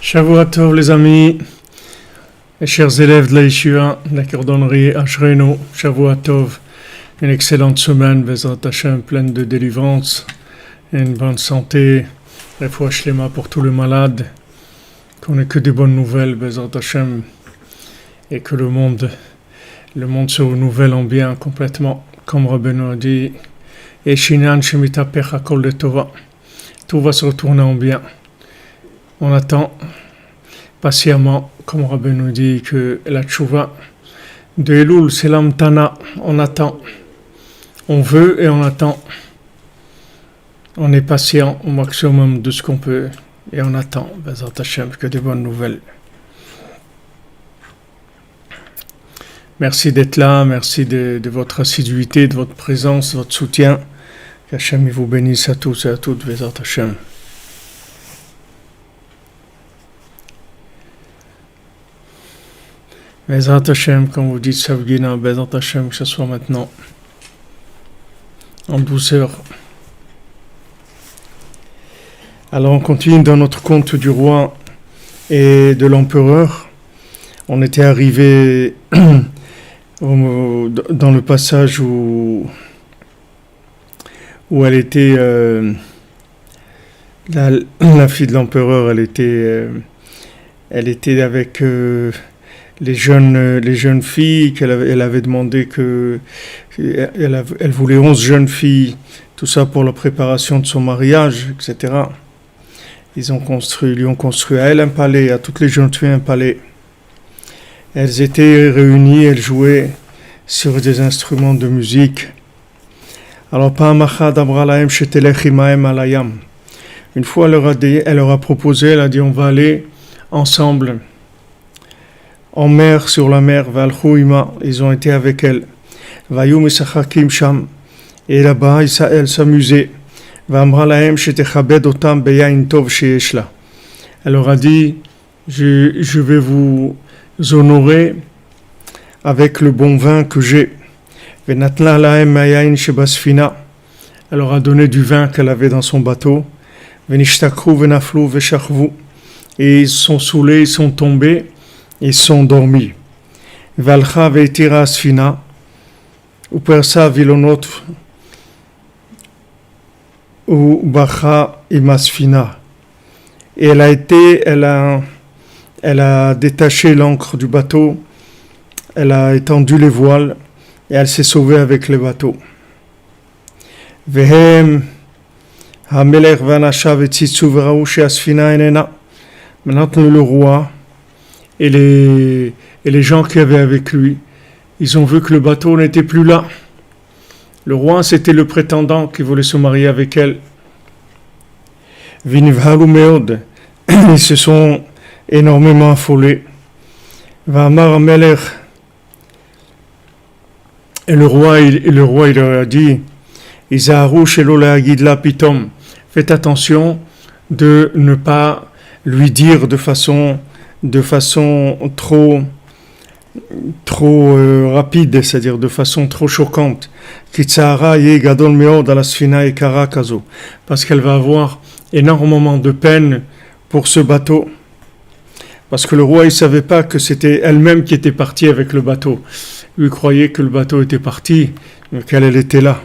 Shavua Tov les amis, les chers élèves de la Yeshiva, de la cordonnerie Ashrenu, Shavua Tov, une excellente semaine, Bezrat Hashem, pleine de délivrance, et une bonne santé, Refoua Shlema pour tous les malades, qu'on n'ait que des bonnes nouvelles, Bezrat Hashem, et que le monde se renouvelle en bien complètement, comme Rabbeinu a dit, et Shinan Shemita Pecha Kol de Tova, tout va se retourner en bien. On attend patiemment, comme Rabbeinu nous dit, que la tchouva de Elul, c'est l'amtana. On attend. On veut et on attend. On est patient au maximum de ce qu'on peut et on attend. Bezrat Hashem, que des bonnes nouvelles. Merci d'être là, merci de votre assiduité, de votre présence, de votre soutien. Qu'Hachem vous bénisse à tous et à toutes. Bezrat Hashem. Bezrat Hashem, comme vous dites, Savgina, Bezrat Hashem, que ce soit maintenant en douceur. Alors on continue dans notre conte du roi et de l'empereur. On était arrivé dans le passage où elle était, la fille de l'empereur, elle était avec les jeunes filles elle avait demandé elle voulait 11 jeunes filles, tout ça pour la préparation de son mariage, etc. Ils lui ont construit à elle un palais, à toutes les jeunes filles un palais. Elles étaient réunies, elles jouaient sur des instruments de musique. Alors, une fois, elle leur a proposé, elle a dit, on va aller ensemble en mer, sur la mer, ils ont été avec elle. Et là-bas, elle s'amusait. Elle leur a dit, je vais vous honorer avec le bon vin que j'ai. Elle leur a donné du vin qu'elle avait dans son bateau. Et ils sont saoulés, ils sont tombés. Ils sont dormis. Valcha veitira asfina, upersa vilonot, ou bacha imasfina. Et elle a détaché l'ancre du bateau, elle a étendu les voiles et elle s'est sauvée avec le bateau. Vehem hamelech vanasha vetzitzu veraou sheasfina enena. Maintenant le roi et les gens qui avaient avec lui, ils ont vu que le bateau n'était plus là. Le roi, c'était le prétendant qui voulait se marier avec elle. Vinivharu meod, ils se sont énormément affolés. Vamar Melech, et le roi il leur a dit, Izaharu shelo le'agid la pitom, faites attention de ne pas lui dire de façon trop rapide, c'est-à-dire de façon trop choquante, parce qu'elle va avoir énormément de peine pour ce bateau, parce que le roi il savait pas que c'était elle-même qui était partie avec le bateau. Lui croyait que le bateau était parti, mais qu'elle était là.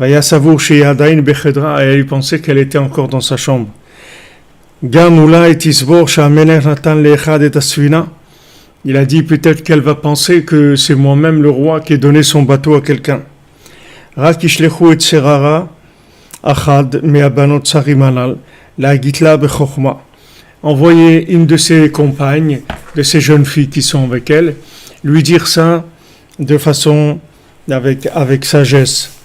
Et il pensait qu'elle était encore dans sa chambre. Il a dit peut-être qu'elle va penser que c'est moi-même le roi qui ai donné son bateau à quelqu'un. Envoyez une de ses compagnes, de ces jeunes filles qui sont avec elle, lui dire ça de façon avec sagesse.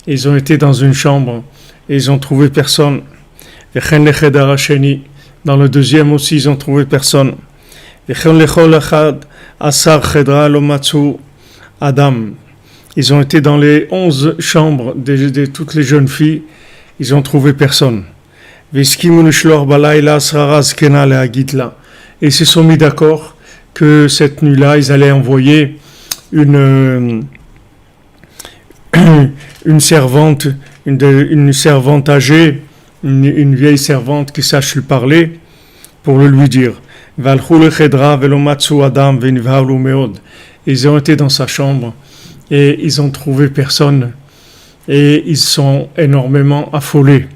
Ils ont été dans une chambre et ils ont trouvé personne. Dans le deuxième aussi, ils ont trouvé personne. Ils ont été dans les 11 chambres de toutes les jeunes filles. Ils ont trouvé personne. Et ils se sont mis d'accord que cette nuit-là, ils allaient envoyer une servante âgée une vieille servante qui sache lui parler pour le lui dire. Ils ont été dans sa chambre et ils ont trouvé personne et ils sont énormément affolés.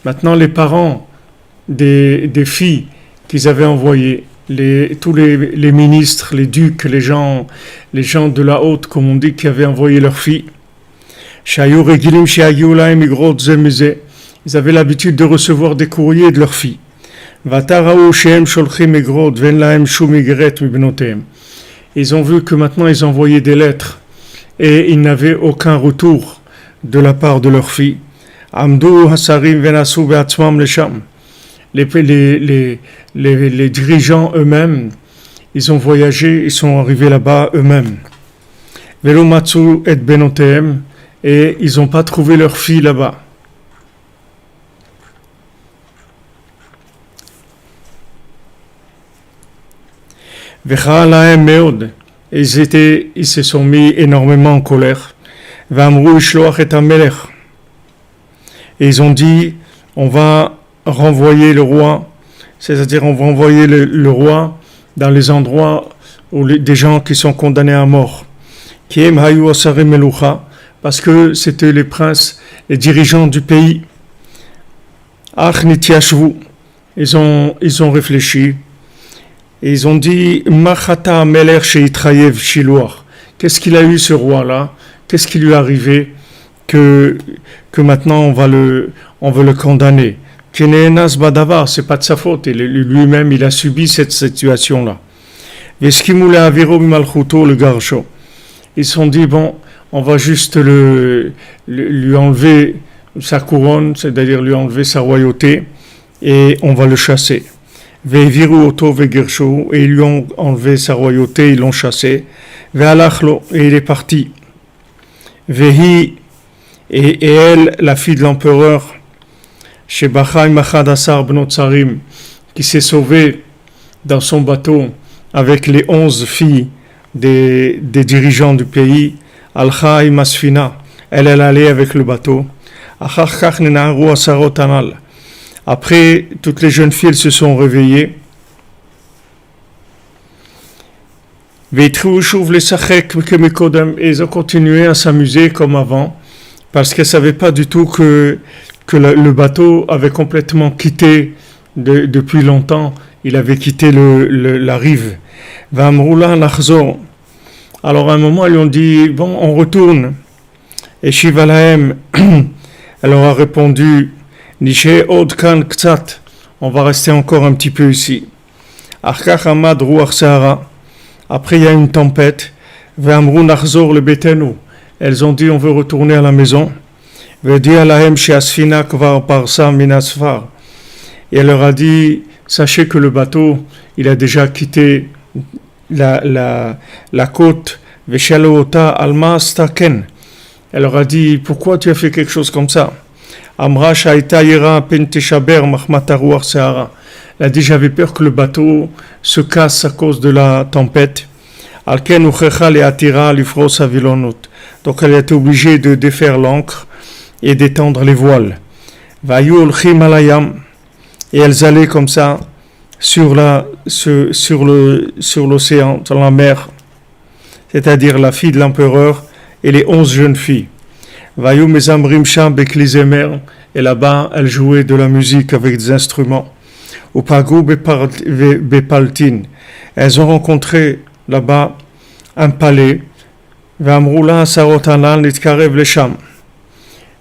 Maintenant les parents des filles qu'ils avaient envoyées, tous les ministres, les ducs, les gens de la haute, comme on dit, qui avaient envoyé leurs filles, ils avaient l'habitude de recevoir des courriers de leurs filles. Ils ont vu que maintenant ils envoyaient des lettres et ils n'avaient aucun retour de la part de leurs filles. Les dirigeants eux-mêmes, ils ont voyagé, ils sont arrivés là-bas eux-mêmes. Et ils n'ont pas trouvé leurs filles là-bas. Ils se sont mis énormément en colère. Et ils ont dit, on va renvoyer le roi, c'est-à-dire on va envoyer le roi dans les endroits où des gens qui sont condamnés à mort. Parce que c'était les princes, les dirigeants du pays. Ils ont réfléchi. Et ils ont dit, qu'est-ce qu'il a eu ce roi-là? Qu'est-ce qui lui est arrivé que maintenant on veut le condamner? C'est pas de sa faute. Lui-même, il a subi cette situation-là. Ils se sont dit, bon, on va juste lui enlever sa couronne, c'est-à-dire lui enlever sa royauté, et on va le chasser. Et ils lui ont enlevé sa royauté, ils l'ont chassé. Et il est parti. Et elle, la fille de l'empereur, qui s'est sauvée dans son bateau avec les 11 filles des dirigeants du pays, elle allait avec le bateau. Après, toutes les jeunes filles se sont réveillées. Et ils ont continué à s'amuser comme avant, parce qu'elles ne savaient pas du tout que le bateau avait complètement quitté depuis longtemps. Il avait quitté la rive. Alors à un moment, ils lui ont dit, bon, on retourne. Et Shivalaem, elle leur a répondu, on va rester encore un petit peu ici. Après, il y a une tempête. Elles ont dit, on veut retourner à la maison. Et elle leur a dit, sachez que le bateau, il a déjà quitté la côte. Elle leur a dit, pourquoi tu as fait quelque chose comme ça? Elle a dit, j'avais peur que le bateau se casse à cause de la tempête. Donc elle a été obligée de défaire l'ancre et d'étendre les voiles. Et elles allaient comme ça sur l'océan, sur la mer, c'est-à-dire la fille de l'empereur et les 11 jeunes filles. Et là-bas, elles jouaient de la musique avec des instruments. Elles ont rencontré là-bas un palais.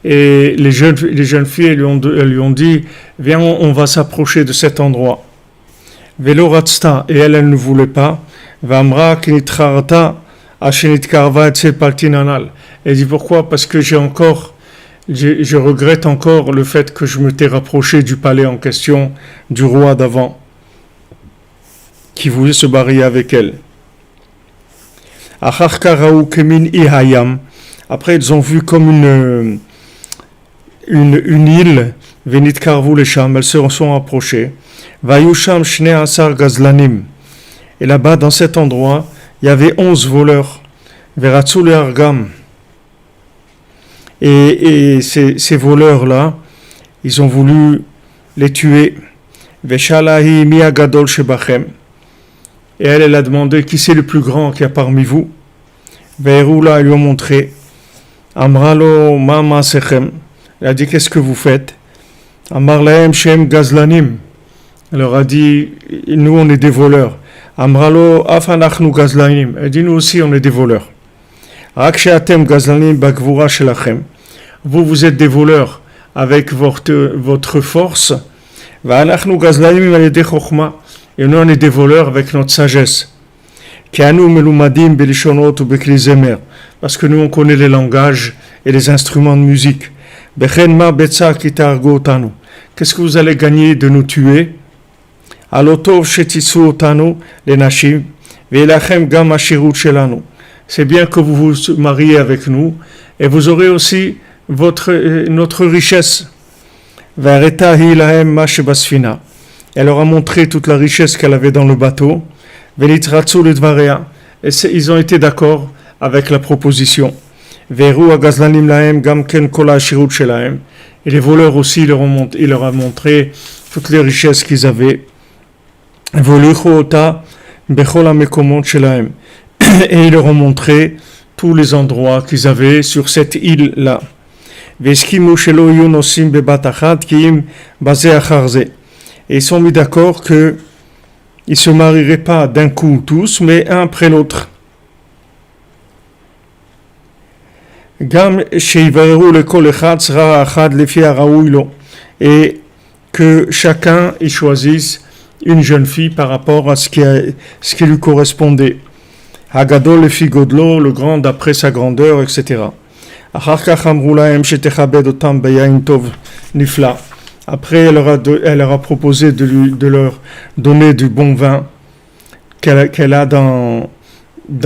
Et les jeunes filles lui ont dit, viens, on va s'approcher de cet endroit. Et elle ne voulait pas. Elle dit, pourquoi? Parce que je regrette encore le fait que je m'étais rapproché du palais en question, du roi d'avant, qui voulait se marier avec elle. Après, ils ont vu comme une île, Venit Karvou les Cham, elles se sont approchées. Vayusham Shne Asar Gazlanim. Et là-bas, dans cet endroit, il y avait 11 voleurs. Veratsu le Argam. Et ces voleurs-là, ils ont voulu les tuer. Veshalahi mi agadol shebachem. Et elle a demandé qui c'est le plus grand qu'il y a parmi vous. Ve'erula, ils lui ont montré. Amralo ma masechem. Elle a dit qu'est-ce que vous faites? Amar lahem shem gazlanim. Elle leur a dit nous on est des voleurs. Amralo afanachnu gazlanim. Elle dit nous aussi on est des voleurs. Rak she'atem gazlanim bagvura shelachem. Vous êtes des voleurs avec votre force. Va'anachnu gazlanim al-yedei chokhma. Et nous on est des voleurs avec notre sagesse. Kianu melumadim belishonot ou bekli zemer. Parce que nous on connaît les langages et les instruments de musique. Bechen ma betza kitargo otanu. Qu'est-ce que vous allez gagner de nous tuer? Alotov shetisu otanu les nashim. Ve'elachem gam ashirut shelanu. C'est bien que vous vous mariez avec nous et vous aurez aussi notre richesse. Ve'areta hi lahem ma shebasfina. Elle leur a montré toute la richesse qu'elle avait dans le bateau. Velitratsu ledvarea. Et ils ont été d'accord avec la proposition. Veru agazlanim lahem gam ken kol hashirut shelahem. Et les voleurs aussi, il leur a montré toutes les richesses qu'ils avaient. Volichu ota bechol hamekomot shelahem. Et ils leur ont montré tous les endroits qu'ils avaient sur cette île-là. Veskimu shelo yu nosim bebat achad ki im bazeh achar zeh. Et ils sont mis d'accord qu'ils ne se marieraient pas d'un coup tous, mais un après l'autre. Et que chacun y choisisse une jeune fille par rapport à ce qui lui correspondait. Hagadol le fi godlo, le grand d'après sa grandeur, etc. Après, elle leur a proposé de leur donner du bon vin qu'elle a dans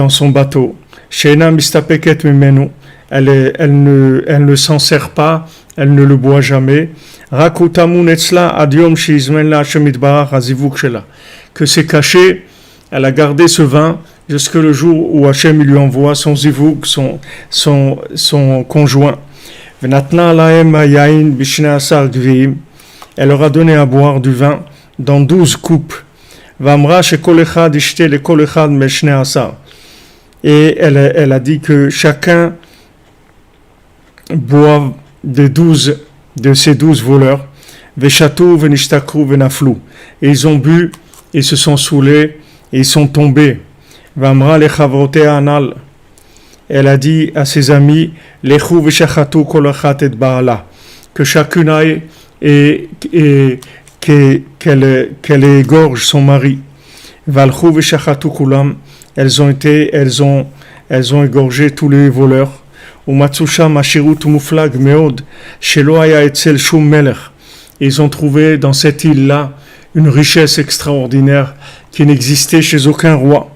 son bateau. Sheina mistapeket mimenu. Elle ne s'en sert pas, elle ne le boit jamais. Rakutamun etzla adiom sheizmen la Hashem yitbarach hazivuk shela. Que c'est caché, elle a gardé ce vin jusqu'à le jour où Hashem lui envoie son zivuk, son conjoint. Venatna lahem hayain b'shnei asar gviim. Elle leur a donné à boire du vin dans 12 coupes. Vamra shekol echad ishte lekol echad meshnei asar. Et elle a dit que chacun boive de ces 12 voleurs. Veshatou venishtakru venaflou. Et ils ont bu, ils se sont saoulés, et ils sont tombés. Vamra lechavrotea anal. Elle a dit à ses amis, Lechu veshachatu kol achat et baala. Que chacune aille et qu'elle égorge son mari. Valchu veshachatu kulam. Elles ont égorgé tous les voleurs. Umatsusha mashirut muflag meod shelo haya etzel shum melech. Ils ont trouvé dans cette île-là une richesse extraordinaire qui n'existait chez aucun roi.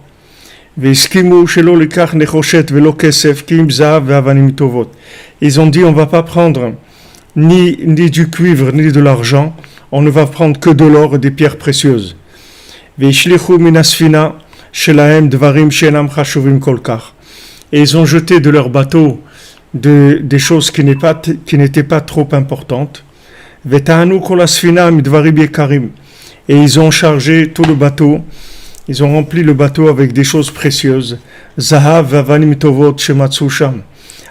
Veskimu shelo likach nechoshet velo kesef kim zahav ve'avanim tovot. Ils ont dit on va pas prendre ni du cuivre ni de l'argent, on ne va prendre que de l'or et des pierres précieuses. Veishlichu minasfina shelahem dvarim shenam chashuvim kolkach. Et ils ont jeté de leur bateau des choses qui n'étaient pas trop importantes. Vetahanu kol asfina midvarim yekarim. Et ils ont chargé tout le bateau. Ils ont rempli le bateau avec des choses précieuses. Zahav ve'avanim tovot shematsu sham.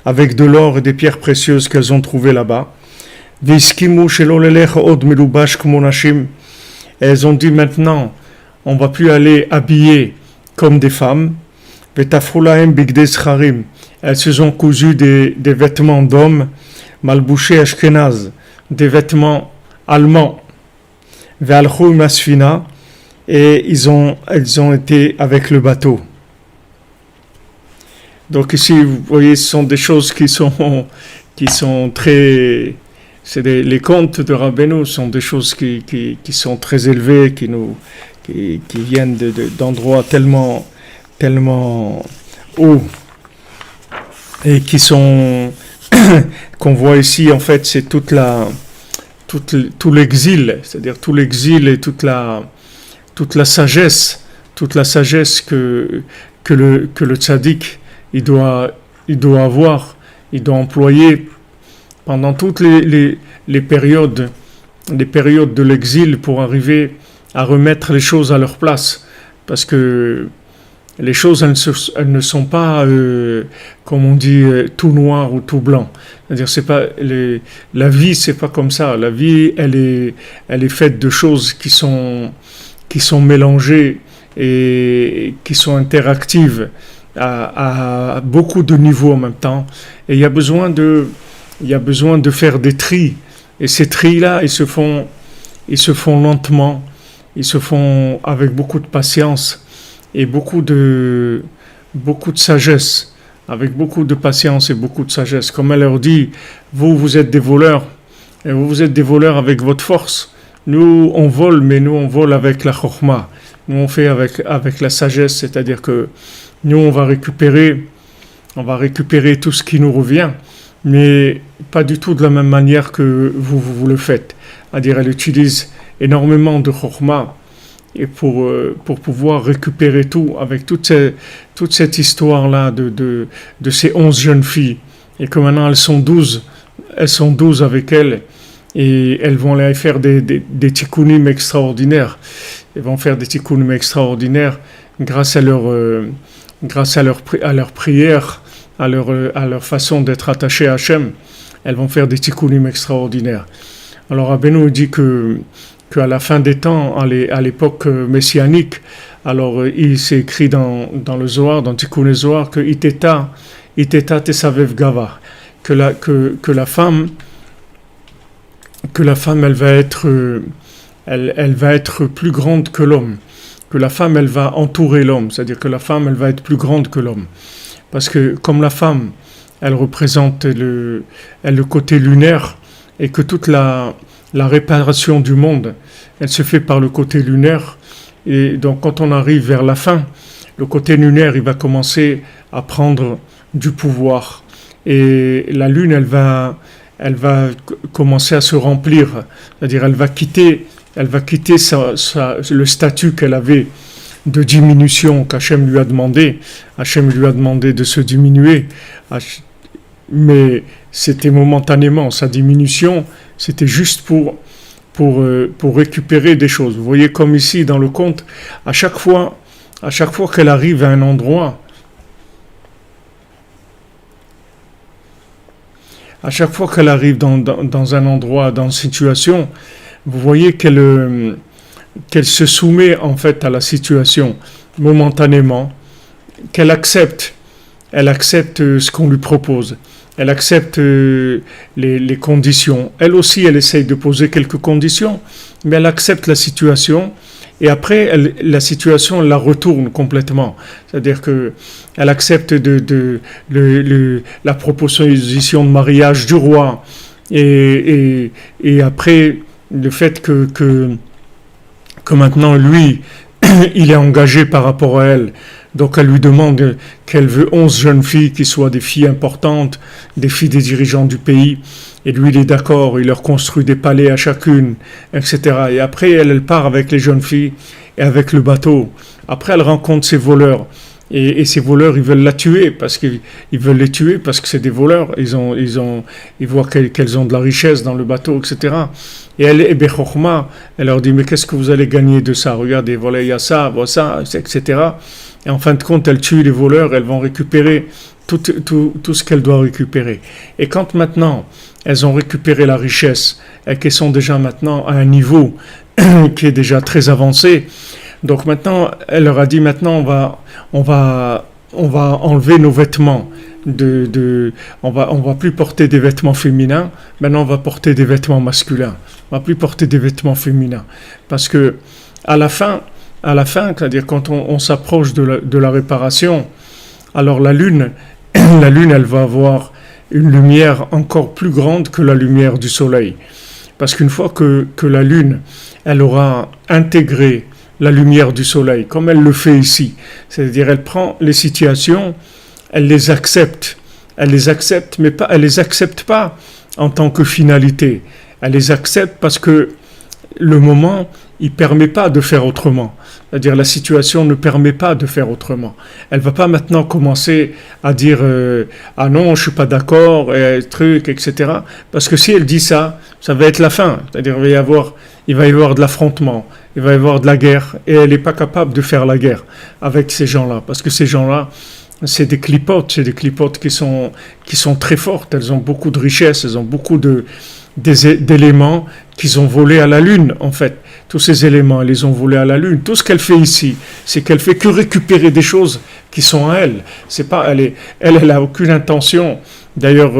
Avec de l'or et des pierres précieuses qu'elles ont trouvées là-bas. Veskimu shelo lelech od melubash kmo nashim. Elles ont dit maintenant, on va plus aller habiller comme des femmes. Vetafru lahem bigdei zcharim. Elles se sont cousues des vêtements d'hommes. Malbouché ashkenaz. Des vêtements allemands. Ve'alchu masfina. Et elles ont été avec le bateau. Donc ici, vous voyez, ce sont des choses qui sont très... les contes de Rabbeinu sont des choses qui sont très élevées, qui viennent d'endroits tellement hauts et qui sont... qu'on voit ici, en fait, c'est tout l'exil, c'est-à-dire tout l'exil et toute la sagesse que le tzaddik il doit avoir, il doit employer pendant toutes les périodes de l'exil pour arriver à remettre les choses à leur place. Parce que les choses, elles ne sont pas, comme on dit, tout noir ou tout blanc. C'est-à-dire, la vie, c'est pas comme ça. La vie, elle est faite de choses qui sont mélangées et qui sont interactives à beaucoup de niveaux en même temps. Et il y a besoin de faire des tris. Et ces tris-là, ils se font lentement. Ils se font avec beaucoup de patience et beaucoup de sagesse, avec beaucoup de patience et beaucoup de sagesse. Comme elle leur dit, vous êtes des voleurs, et vous êtes des voleurs avec votre force. Nous, on vole, mais nous, on vole avec la chokhma. Nous, on fait avec la sagesse, c'est-à-dire que nous, on va récupérer tout ce qui nous revient, mais pas du tout de la même manière que vous le faites. C'est-à-dire, elle utilise énormément de chokhma et pour pouvoir récupérer tout avec toute cette histoire-là de ces 11 jeunes filles, et que maintenant elles sont 12 avec elle, et elles vont aller faire des tikkunim extraordinaires. Elles vont faire des tikkunim extraordinaires grâce à leur prière, à leur façon d'être attachées à Hachem. Elles vont faire des tikkunim extraordinaires. Alors Rabbeinu dit qu'à la fin des temps, à l'époque messianique, alors il s'est écrit dans le Zohar, dans Tikkun Zohar, que Iteta Tesavev Gava, que la femme elle va être plus grande que l'homme, que la femme elle va entourer l'homme, c'est-à-dire que la femme elle va être plus grande que l'homme, parce que comme la femme elle représente le côté lunaire, et que toute la réparation du monde, elle se fait par le côté lunaire. Et donc, quand on arrive vers la fin, le côté lunaire, il va commencer à prendre du pouvoir. Et la lune, elle va commencer à se remplir. C'est-à-dire, elle va quitter le statut qu'elle avait de diminution qu'Hachem lui a demandé. Hachem lui a demandé de se diminuer. Mais c'était momentanément. Sa diminution, c'était juste pour récupérer des choses. Vous voyez comme ici dans le conte, à chaque fois qu'elle arrive à un endroit, à chaque fois qu'elle arrive dans un endroit, dans une situation, vous voyez qu'elle se soumet en fait à la situation momentanément, qu'elle accepte ce qu'on lui propose. Elle accepte les conditions. Elle aussi, elle essaye de poser quelques conditions, mais elle accepte la situation, et après, la situation, elle la retourne complètement. C'est-à-dire qu'elle accepte la proposition de mariage du roi, et après, le fait que maintenant, lui, il est engagé par rapport à elle. Donc elle lui demande qu'elle veut 11 jeunes filles qui soient des filles importantes, des filles des dirigeants du pays. Et lui, il est d'accord, il leur construit des palais à chacune, etc. Et après, elle part avec les jeunes filles et avec le bateau. Après, elle rencontre ces voleurs. Et ces voleurs, ils veulent la tuer parce que c'est des voleurs. Ils voient qu'elles ont de la richesse dans le bateau, etc. Et elle, Bechokma, elle leur dit, mais qu'est-ce que vous allez gagner de ça? Regardez, voilà, il y a ça, voilà ça, etc. Et en fin de compte, elle tue les voleurs, elles vont récupérer tout ce qu'elles doivent récupérer. Et quand maintenant, elles ont récupéré la richesse, et qu'elles sont déjà maintenant à un niveau qui est déjà très avancé, donc maintenant, elle leur a dit, maintenant, on va enlever nos vêtements. On va plus porter des vêtements féminins, maintenant on va porter des vêtements masculins. On va plus porter des vêtements féminins. Parce que, à la fin, c'est-à-dire quand on s'approche de la réparation, alors la lune, elle va avoir une lumière encore plus grande que la lumière du soleil. Parce qu'une fois que la lune, elle aura intégré la lumière du soleil, comme elle le fait ici, c'est-à-dire elle prend les situations, elle les accepte, mais elle les accepte pas en tant que finalité. Elle les accepte parce que le moment, il permet pas de faire autrement. C'est-à-dire la situation ne permet pas de faire autrement. Elle va pas maintenant commencer à dire ah non, je suis pas d'accord, truc, etc. Parce que si elle dit ça, ça va être la fin. C'est-à-dire il va y avoir de l'affrontement, il va y avoir de la guerre, et elle n'est pas capable de faire la guerre avec ces gens-là, parce que ces gens-là, c'est des clipotes qui sont très fortes. Elles ont beaucoup de richesses, elles ont beaucoup d'éléments qu'ils ont volés à la Lune, en fait. Tous ces éléments, elles les ont volés à la Lune. Tout ce qu'elle fait ici, c'est qu'elle fait que récupérer des choses qui sont à elle. C'est pas, elle a aucune intention. D'ailleurs,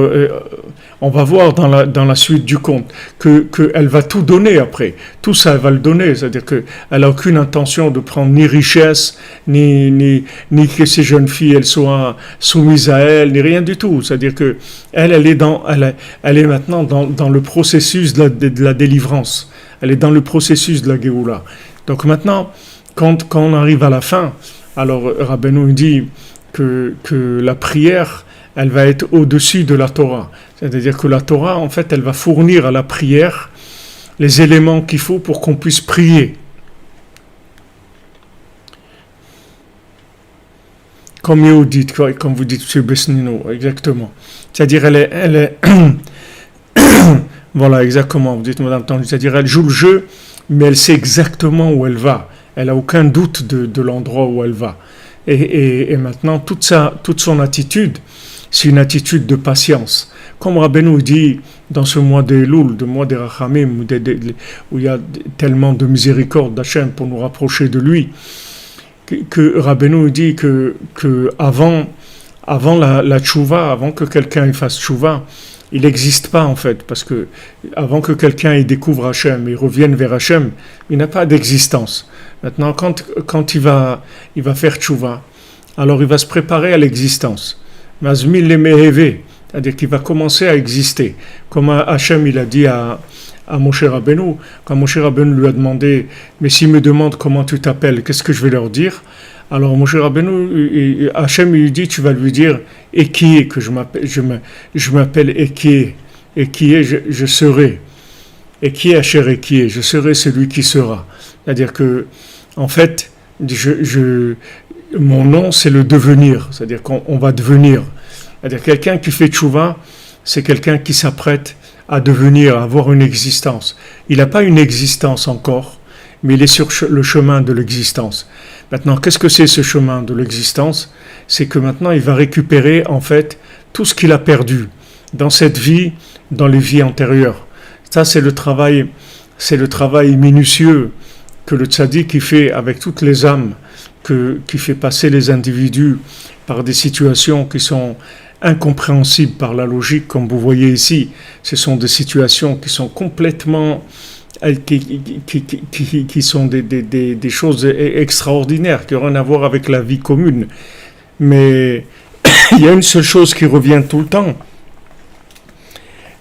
on va voir dans la suite du conte que elle va tout donner après. Tout ça, elle va le donner. C'est-à-dire qu'elle n'a aucune intention de prendre ni richesse, ni que ces jeunes filles elles soient soumises à elle, ni rien du tout. C'est-à-dire que elle est maintenant dans le processus de la délivrance. Elle est dans le processus de la Géoula. Donc maintenant, quand on arrive à la fin, alors Rabbeinu dit que la prière, elle va être au-dessus de la Torah. C'est-à-dire que la Torah, en fait, elle va fournir à la prière les éléments qu'il faut pour qu'on puisse prier. Comme vous dites, M. Besnino, exactement. C'est-à-dire, elle est voilà, exactement, vous dites, Madame Tandy, c'est-à-dire, elle joue le jeu, mais elle sait exactement où elle va. Elle n'a aucun doute de l'endroit où elle va. Et maintenant, toute son attitude, c'est une attitude de patience. Comme Rabbeinu dit dans ce mois de Elul, le mois des Rachamim, où il y a tellement de miséricorde d'Hachem pour nous rapprocher de lui, que Rabbeinu dit que avant la tchouva, avant que quelqu'un fasse tchouva, il n'existe pas en fait, parce que avant que quelqu'un y découvre Hachem et revienne vers Hachem, il n'a pas d'existence. Maintenant, quand il va faire tchouva, alors il va se préparer à l'existence. Mazmil le meheve, c'est-à-dire qu'il va commencer à exister. Comme Hachem il a dit à Moshe Rabbeinu, quand Moshe Rabbeinu lui a demandé, mais s'ils me demandent comment tu t'appelles, qu'est-ce que je vais leur dire? Alors Moshe Rabbeinu, Hachem lui dit, tu vas lui dire Ekié, que je m'appelle Ekié, Ekié, je serai. Ekié Asher Ekié, je serai celui qui sera. C'est-à-dire que, en fait, mon nom c'est le devenir, c'est-à-dire qu'on va devenir. C'est-à-dire quelqu'un qui fait tchouva, c'est quelqu'un qui s'apprête à devenir, à avoir une existence. Il n'a pas une existence encore, mais il est sur le chemin de l'existence. Maintenant, qu'est-ce que c'est ce chemin de l'existence? C'est que maintenant, il va récupérer, en fait, tout ce qu'il a perdu dans cette vie, dans les vies antérieures. Ça, c'est le travail minutieux que le tzaddik fait avec toutes les âmes, qui fait passer les individus par des situations qui sont incompréhensibles par la logique, comme vous voyez ici. Ce sont des situations qui sont complètement... qui sont des choses extraordinaires, qui n'ont rien à voir avec la vie commune. Mais il y a une seule chose qui revient tout le temps,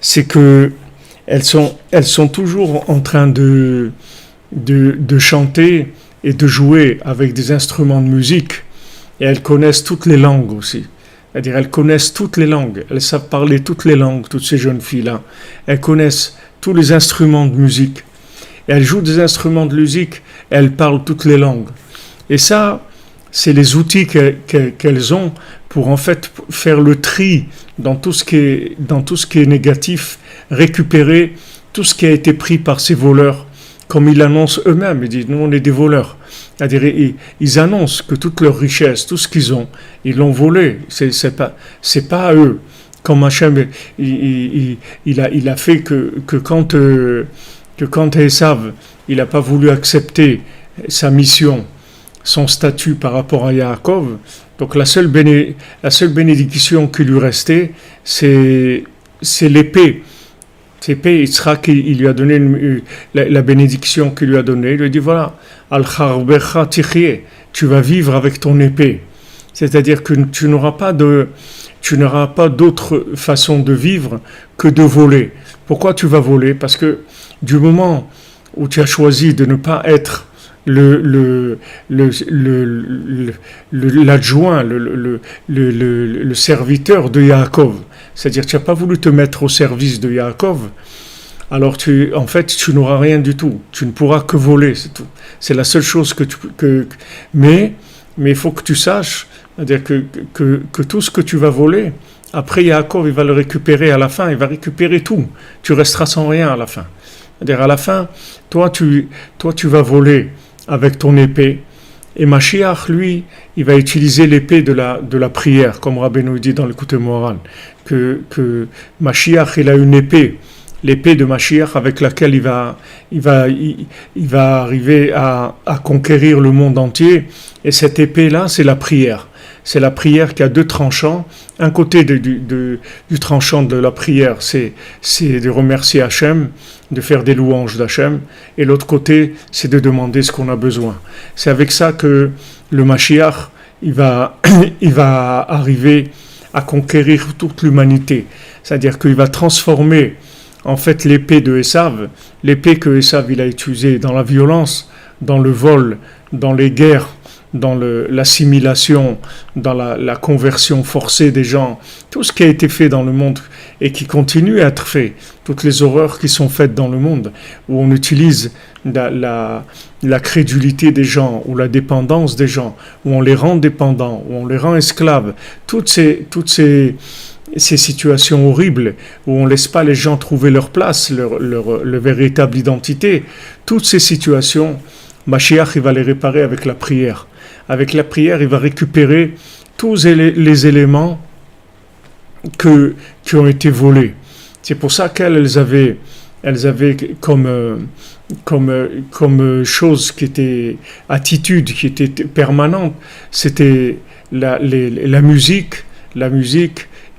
c'est que elles sont toujours en train de chanter et de jouer avec des instruments de musique, et elles connaissent toutes les langues aussi. C'est-à-dire, elles connaissent toutes les langues, elles savent parler toutes les langues, toutes ces jeunes filles-là. Elles connaissent tous les instruments de musique. Et elles jouent des instruments de musique, et elles parlent toutes les langues. Et ça, c'est les outils qu'elles ont pour en fait faire le tri dans tout ce qui est négatif, récupérer tout ce qui a été pris par ces voleurs, comme ils l'annoncent eux-mêmes. Ils disent, nous on est des voleurs. C'est-à-dire, ils annoncent que toute leur richesse, tout ce qu'ils ont, ils l'ont volé. C'est pas à eux. Comme Hachem, il a fait que quand Esav, il n'a pas voulu accepter sa mission, son statut par rapport à Yaakov, donc la seule bénédiction qui lui restait, c'est l'épée. L'épée, Yitzhak, il lui a donné la bénédiction qu'il lui a donnée. Il lui a dit, voilà, Al-Charbecha Tichye, tu vas vivre avec ton épée. C'est-à-dire que tu n'auras pas d'autre façon de vivre que de voler. Pourquoi tu vas voler? Parce que du moment où tu as choisi de ne pas être l'adjoint, le serviteur de Yaakov, c'est-à-dire que tu n'as pas voulu te mettre au service de Yaakov, alors en fait, tu n'auras rien du tout. Tu ne pourras que voler, c'est tout. C'est la seule chose mais il faut que tu saches, c'est-à-dire que tout ce que tu vas voler, après Yaakov, il va le récupérer à la fin, il va récupérer tout. Tu resteras sans rien à la fin. C'est-à-dire à la fin, toi tu vas voler avec ton épée, et Mashiach, lui, il va utiliser l'épée de la prière, comme Rabbeinu dit dans l'écoute morale, que Mashiach, il a une épée, l'épée de Mashiach avec laquelle il va arriver à conquérir le monde entier, et cette épée-là, c'est la prière. C'est la prière qui a deux tranchants. Un côté du tranchant de la prière, c'est de remercier Hachem, de faire des louanges d'Hachem, et l'autre côté, c'est de demander ce qu'on a besoin. C'est avec ça que le Mashiach, il va arriver à conquérir toute l'humanité. C'est-à-dire qu'il va transformer en fait l'épée de Esav, l'épée que Esav il a utilisée dans la violence, dans le vol, dans les guerres, dans l'assimilation, dans la conversion forcée des gens, tout ce qui a été fait dans le monde et qui continue à être fait, toutes les horreurs qui sont faites dans le monde, où on utilise la crédulité des gens, ou la dépendance des gens, où on les rend dépendants, où on les rend esclaves, toutes ces situations horribles, où on ne laisse pas les gens trouver leur place, leur véritable identité, toutes ces situations, Mashiach, il va les réparer avec la prière. Avec la prière, il va récupérer tous les éléments qui ont été volés. C'est pour ça qu'elles avaient comme chose qui était attitude, qui était permanente, c'était la musique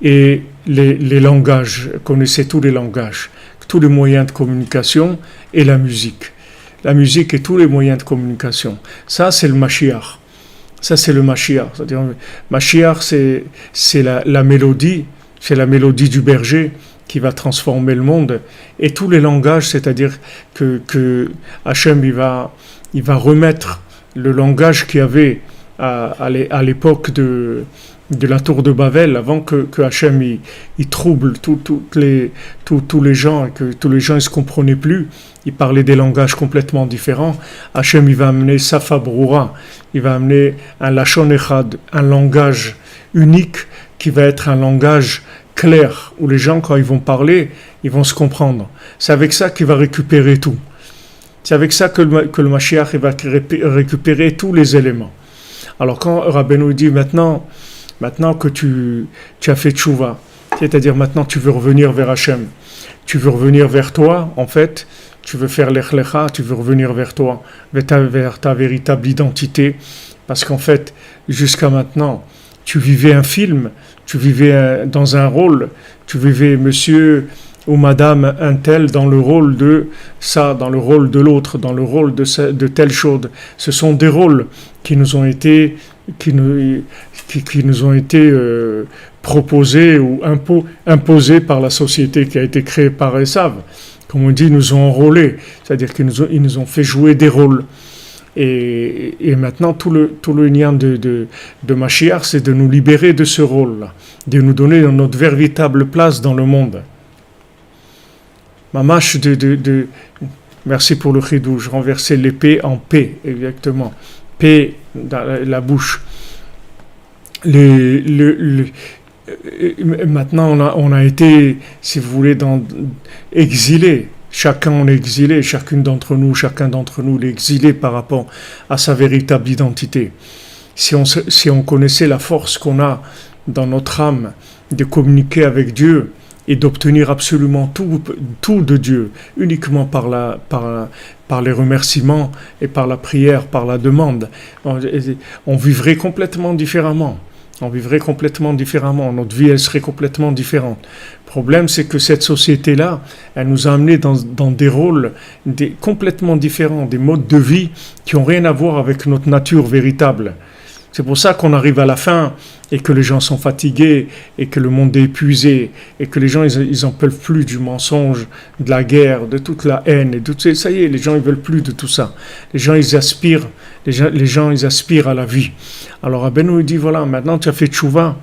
et les langages. Connaissez tous les langages, tous les moyens de communication et la musique. La musique et tous les moyens de communication. Ça, c'est le Mashiach. Ça, c'est le Mashiach. C'est-à-dire, Mashiach, c'est la mélodie, c'est la mélodie du berger qui va transformer le monde. Et tous les langages, c'est-à-dire que Hachem, il va remettre le langage qu'il y avait à l'époque de la tour de Babel, avant que Hachem il trouble tous les gens, et que tous les gens ne se comprenaient plus. Il parlait des langages complètement différents. Hachem, il va amener Safa Broura, il va amener un Lachon Echad, un langage unique qui va être un langage clair, où les gens, quand ils vont parler, ils vont se comprendre. C'est avec ça qu'il va récupérer tout. C'est avec ça que le Mashiach il va récupérer tous les éléments. Alors quand Rabbeinu dit maintenant que tu as fait tchouva, c'est-à-dire maintenant tu veux revenir vers Hachem, tu veux revenir vers toi, en fait, tu veux faire l'echlecha, tu veux revenir vers toi, vers ta véritable identité, parce qu'en fait, jusqu'à maintenant, tu vivais un film, tu vivais dans un rôle, tu vivais monsieur ou madame un tel dans le rôle de ça, dans le rôle de l'autre, dans le rôle de telle chose. Ce sont des rôles qui nous ont été proposés ou imposés par la société qui a été créée par Esav. Comme on dit, ils nous ont enrôlés, c'est-à-dire qu'ils nous ont fait jouer des rôles. Et maintenant, tout le lien de Mashiach, c'est de nous libérer de ce rôle-là, de nous donner notre véritable place dans le monde. Mamash merci pour le chidouche, renverser l'épée en paix, exactement. Paix dans la bouche. Maintenant, on a été, si vous voulez, exilés. Chacun on est exilé, chacun d'entre nous l'exilé par rapport à sa véritable identité. Si on connaissait la force qu'on a dans notre âme de communiquer avec Dieu et d'obtenir absolument tout de Dieu, uniquement par les remerciements et par la prière, par la demande, on vivrait complètement différemment. Notre vie, elle serait complètement différente. Le problème, c'est que cette société-là, elle nous a amenés dans des rôles complètement différents, des modes de vie qui n'ont rien à voir avec notre nature véritable. C'est pour ça qu'on arrive à la fin et que les gens sont fatigués et que le monde est épuisé et que les gens, ils en peuvent plus du mensonge, de la guerre, de toute la haine. Et ça y est, les gens, ils veulent plus de tout ça. Les gens, ils aspirent à la vie. Alors Rabbeinu dit, voilà, maintenant tu as fait tchouva,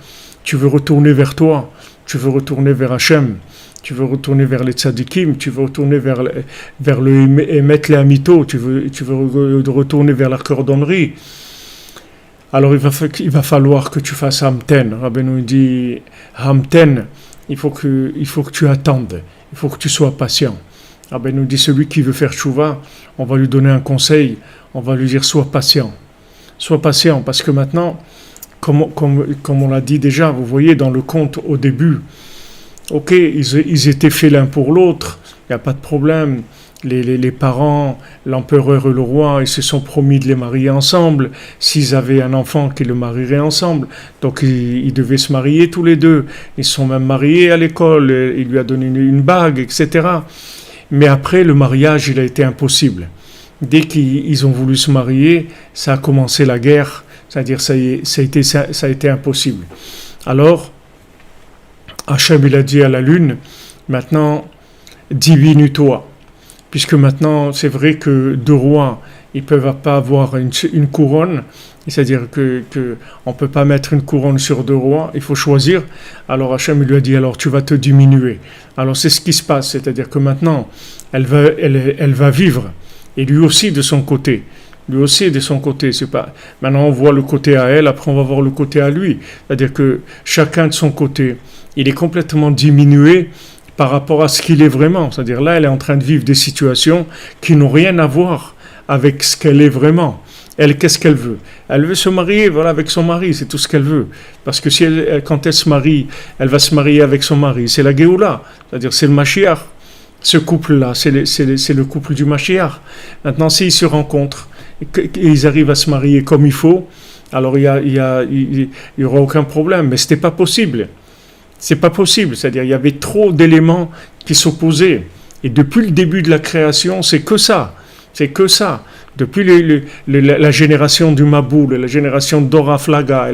tu veux retourner vers toi, tu veux retourner vers Hachem, tu veux retourner vers les tzadikim, tu veux retourner vers le Emet le Amito, tu veux retourner vers la cordonnerie. Alors il va falloir que tu fasses Hamten. Rabbeinu dit Hamten, il faut que tu attendes, il faut que tu sois patient. Rabbeinu dit celui qui veut faire tchouva, on va lui donner un conseil, on va lui dire sois patient. Sois patient parce que maintenant, comme on l'a dit déjà, vous voyez dans le conte au début, ok, ils étaient faits l'un pour l'autre, il n'y a pas de problème. Les parents, l'empereur et le roi, ils se sont promis de les marier ensemble. S'ils avaient un enfant, qu'ils le marieraient ensemble. Donc ils devaient se marier tous les deux. Ils se sont même mariés à l'école, il lui a donné une bague, etc. Mais après, le mariage, il a été impossible. Dès qu'ils ont voulu se marier, ça a commencé la guerre. C'est-à-dire ça a été impossible. Alors, Hachem, il a dit à la lune, maintenant, diminue-toi. Puisque maintenant, c'est vrai que deux rois, ils ne peuvent pas avoir une couronne, c'est-à-dire que on ne peut pas mettre une couronne sur deux rois, il faut choisir. Alors Hachem lui a dit, alors tu vas te diminuer. Alors c'est ce qui se passe, c'est-à-dire que maintenant, elle va vivre, et lui aussi de son côté. Lui aussi de son côté, c'est pas. Maintenant on voit le côté à elle, après on va voir le côté à lui. C'est-à-dire que chacun de son côté, il est complètement diminué par rapport à ce qu'il est vraiment. C'est-à-dire là, elle est en train de vivre des situations qui n'ont rien à voir avec ce qu'elle est vraiment. Elle, qu'est-ce qu'elle veut? Elle veut se marier, voilà, avec son mari, c'est tout ce qu'elle veut. Parce que quand elle se marie, elle va se marier avec son mari. C'est la Géoula, c'est-à-dire c'est le Mashiach. Ce couple-là, c'est le couple du Mashiach. Maintenant, s'ils se rencontrent et ils arrivent à se marier comme il faut, alors il y aura aucun problème. Mais c'était pas possible. C'est pas possible, c'est-à-dire il y avait trop d'éléments qui s'opposaient. Et depuis le début de la création, c'est que ça. Depuis la génération du Maboul, la génération d'Ora Flaga,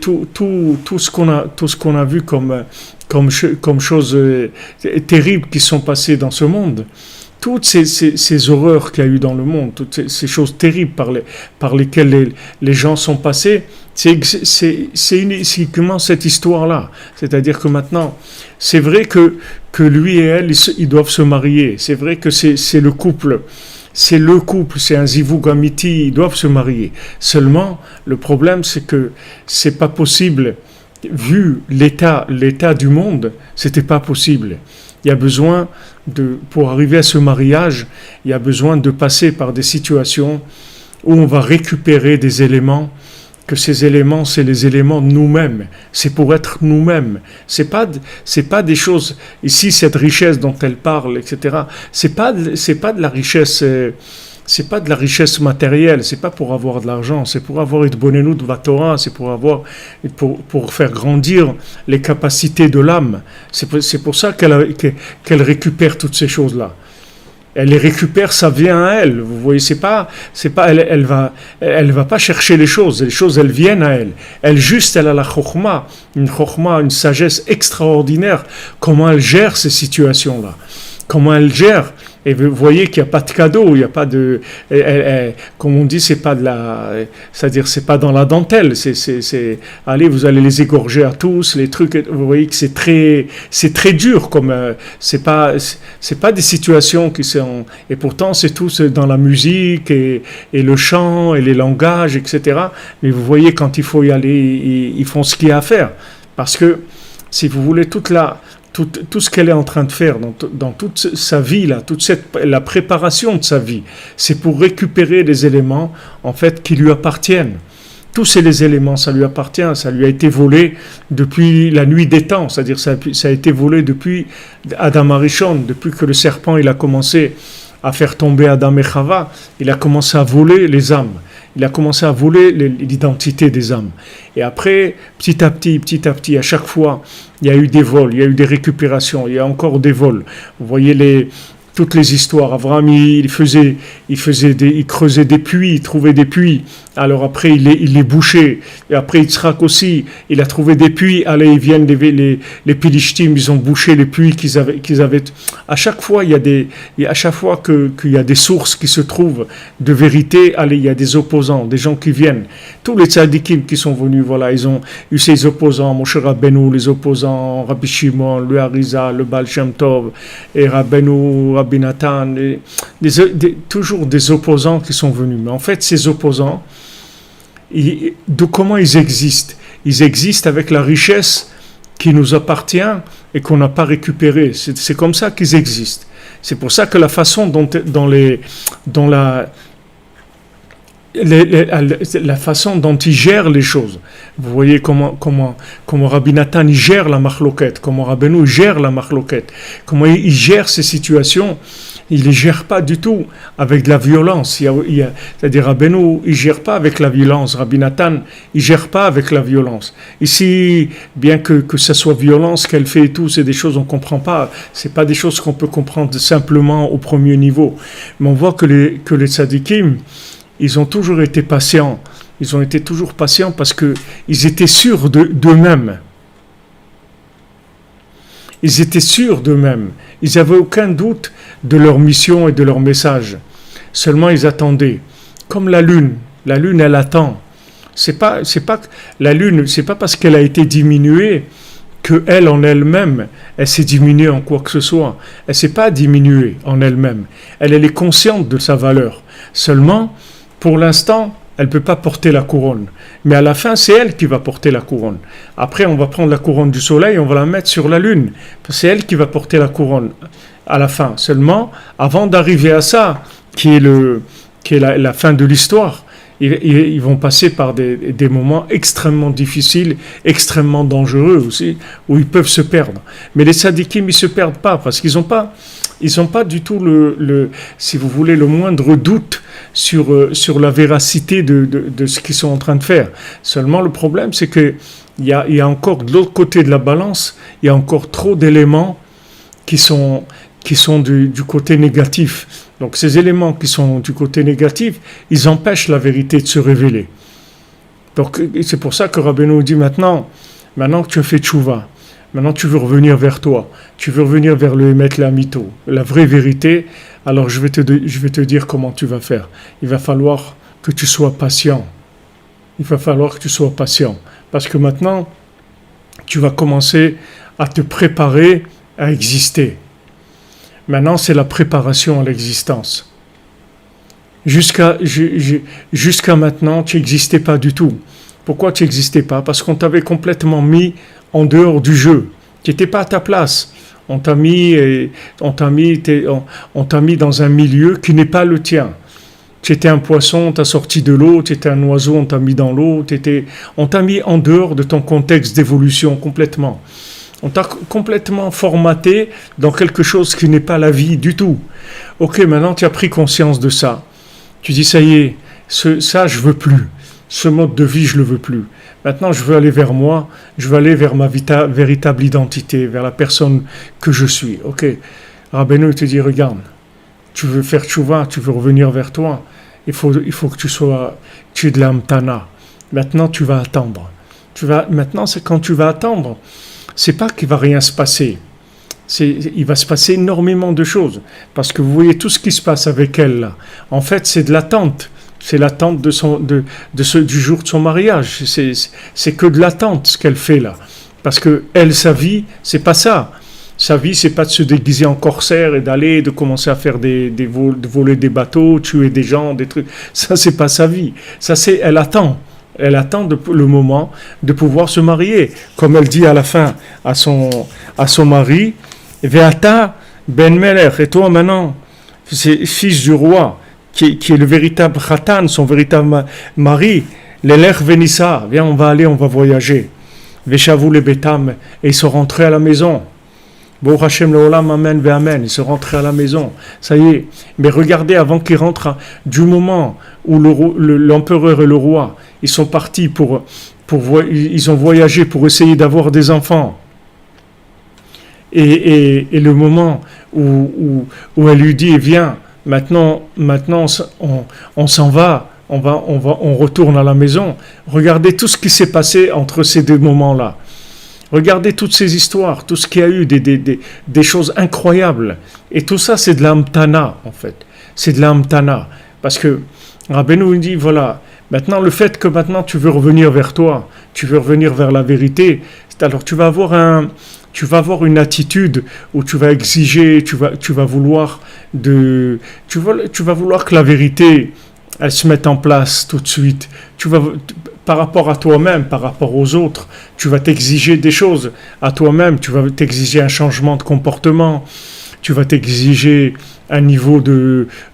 tout ce qu'on a vu comme choses terribles qui sont passées dans ce monde. Toutes ces horreurs qu'il y a eu dans le monde, toutes ces choses terribles par lesquelles les gens sont passés, c'est uniquement cette histoire-là. C'est-à-dire que maintenant, c'est vrai que lui et elle, ils doivent se marier. C'est vrai que c'est le couple. C'est un zivug amiti, ils doivent se marier. Seulement, le problème, c'est que c'est pas possible. Vu l'état du monde, c'était pas possible. Il y a besoin pour arriver à ce mariage, il y a besoin de passer par des situations où on va récupérer des éléments, que ces éléments, c'est les éléments de nous-mêmes. C'est pour être nous-mêmes. C'est pas des choses, ici, cette richesse dont elle parle, etc. C'est pas de la richesse, c'est pas de la richesse matérielle, c'est pas pour avoir de l'argent, c'est pour avoir une bonne énoute de la Torah, c'est pour faire grandir les capacités de l'âme. C'est pour ça qu'elle récupère toutes ces choses-là. Elle les récupère, ça vient à elle. Vous voyez, elle va pas chercher les choses, elles viennent à elle. Elle a la chokhma, une sagesse extraordinaire, comment elle gère ces situations-là. Comment elle gère. Et vous voyez qu'il n'y a pas de cadeau, il n'y a pas de, comme on dit, c'est-à-dire c'est pas dans la dentelle, allez, vous allez les égorger à tous, les trucs, vous voyez que c'est très dur, comme, c'est pas des situations qui sont, et pourtant c'est tout dans la musique et le chant et les langages, etc. Mais vous voyez quand il faut y aller, ils font ce qu'il y a à faire, parce que si vous voulez tout ce qu'elle est en train de faire dans toute sa vie, là, la préparation de sa vie, c'est pour récupérer des éléments en fait qui lui appartiennent. Tous ces éléments, ça lui appartient, ça lui a été volé depuis la nuit des temps, c'est-à-dire ça a été volé depuis Adam Arishon, depuis que le serpent il a commencé à faire tomber Adam et Chava, il a commencé à voler les âmes. Il a commencé à voler l'identité des âmes. Et après, petit à petit, à chaque fois, il y a eu des vols, il y a eu des récupérations, il y a encore des vols. Vous voyez toutes les histoires. Abraham, il faisait il creusait des puits, il trouvait des puits. Alors après, il les bouchait. Et après, Yitzhak aussi, il a trouvé des puits. Allez, ils viennent, les Pilishtim, ils ont bouché les puits qu'ils avaient. À chaque fois, à chaque fois qu'il y a des sources qui se trouvent de vérité, allez, il y a des opposants, des gens qui viennent. Tous les tzadikim qui sont venus, voilà, ils ont eu ces opposants, Moshe Rabbeinu, les opposants, Rabbi Shimon, le Harizal, le Baal Shem Tov, et Rabbi Nathan, toujours des opposants qui sont venus. Mais en fait, ces opposants, comment ils existent? Ils existent avec la richesse qui nous appartient et qu'on n'a pas récupérée. C'est comme ça qu'ils existent. C'est pour ça que la façon la façon dont ils gèrent les choses. Vous voyez comment Rabbi Nathan il gère la marloquette, comment Rabbeinu gère la marloquette, comment il gère ces situations. Il ne les gère pas du tout avec de la violence. C'est-à-dire Rabbeinu, il ne gère pas avec la violence. Rabbi Nathan, il ne gère pas avec la violence. Ici, bien que ça soit violence qu'elle fait et tout, c'est des choses qu'on ne comprend pas. Ce n'est pas des choses qu'on peut comprendre simplement au premier niveau. Mais on voit que les tzadikim, ils ont toujours été patients. Ils ont été toujours patients parce qu'ils étaient sûrs d'eux-mêmes. Ils étaient sûrs d'eux-mêmes. Ils n'avaient aucun doute de leur mission et de leur message. Seulement, ils attendaient. Comme la lune. La lune, elle attend. La lune, c'est pas parce qu'elle a été diminuée qu'elle, en elle-même, elle s'est diminuée en quoi que ce soit. Elle ne s'est pas diminuée en elle-même. Elle est consciente de sa valeur. Seulement, pour l'instant, elle ne peut pas porter la couronne. Mais à la fin, c'est elle qui va porter la couronne. Après, on va prendre la couronne du soleil et on va la mettre sur la lune. C'est elle qui va porter la couronne à la fin. Seulement, avant d'arriver à ça, qui est la fin de l'histoire, ils vont passer par des moments extrêmement difficiles, extrêmement dangereux aussi, où ils peuvent se perdre. Mais les tzadikim, ils ne se perdent pas, parce qu'ils n'ont pas du tout si vous voulez, le moindre doute sur la véracité de ce qu'ils sont en train de faire. Seulement, le problème, c'est qu'il y a encore, de l'autre côté de la balance, il y a encore trop d'éléments qui sont du côté négatif. Donc ces éléments qui sont du côté négatif, ils empêchent la vérité de se révéler. Donc c'est pour ça que Rabbeinu dit maintenant que tu as fait tchouva, maintenant tu veux revenir vers toi, tu veux revenir vers le Emet Lamito, la vraie vérité, alors je vais te dire comment tu vas faire. Il va falloir que tu sois patient. Il va falloir que tu sois patient. Parce que maintenant, tu vas commencer à te préparer à exister. Maintenant, c'est la préparation à l'existence. Jusqu'à maintenant, tu n'existais pas du tout. Pourquoi tu n'existais pas? Parce qu'on t'avait complètement mis en dehors du jeu. Tu n'étais pas à ta place. On t'a mis dans un milieu qui n'est pas le tien. Tu étais un poisson, on t'a sorti de l'eau. Tu étais un oiseau, on t'a mis dans l'eau. On t'a mis en dehors de ton contexte d'évolution complètement. On t'a complètement formaté dans quelque chose qui n'est pas la vie du tout. Ok, maintenant tu as pris conscience de ça. Tu dis, ça y est, ça je veux plus. Ce mode de vie, je le veux plus. Maintenant, je veux aller vers moi, je veux aller vers ma véritable identité, vers la personne que je suis. Ok, Rabbeinu te dit, regarde, tu veux faire tchouva, tu veux revenir vers toi, il faut que tu es de l'amtana. Maintenant, tu vas attendre. Maintenant, c'est quand tu vas attendre. C'est pas qu'il va rien se passer. Il va se passer énormément de choses. Parce que vous voyez tout ce qui se passe avec elle là. En fait, c'est de l'attente. C'est l'attente du jour de son mariage. C'est que de l'attente ce qu'elle fait là. Parce que elle, sa vie, c'est pas ça. Sa vie, c'est pas de se déguiser en corsaire et de commencer à faire de voler des bateaux, tuer des gens, des trucs. Ça, c'est pas sa vie. Ça, elle attend. Elle attend le moment de pouvoir se marier. Comme elle dit à la fin à son mari, Ve'ata ben Melech, et toi maintenant, c'est fils du roi, qui est le véritable Khatan, son véritable mari, l'Elech Venissa, viens, on va voyager. Ve'shavu le betam, et ils sont rentrés à la maison. Bon Hashem leolam, amen ve'amen, ils sont rentrés à la maison. Ça y est. Mais regardez, avant qu'ils rentrent, du moment où l'empereur et le roi, ils sont partis ils ont voyagé pour essayer d'avoir des enfants. Et le moment où elle lui dit, viens, Maintenant, on s'en va. On retourne à la maison. Regardez tout ce qui s'est passé entre ces deux moments-là. Regardez toutes ces histoires, tout ce qu'il y a eu, des choses incroyables. Et tout ça, c'est de l'amtana, en fait. C'est de l'amtana. Parce que Rabbeinu nous dit, voilà, maintenant le fait que maintenant tu veux revenir vers toi, tu veux revenir vers la vérité, alors tu vas avoir une attitude où tu vas exiger, tu vas vouloir que la vérité, elle se mette en place tout de suite. Par rapport à toi-même, par rapport aux autres, tu vas t'exiger des choses à toi-même, tu vas t'exiger un changement de comportement, tu vas t'exiger un niveau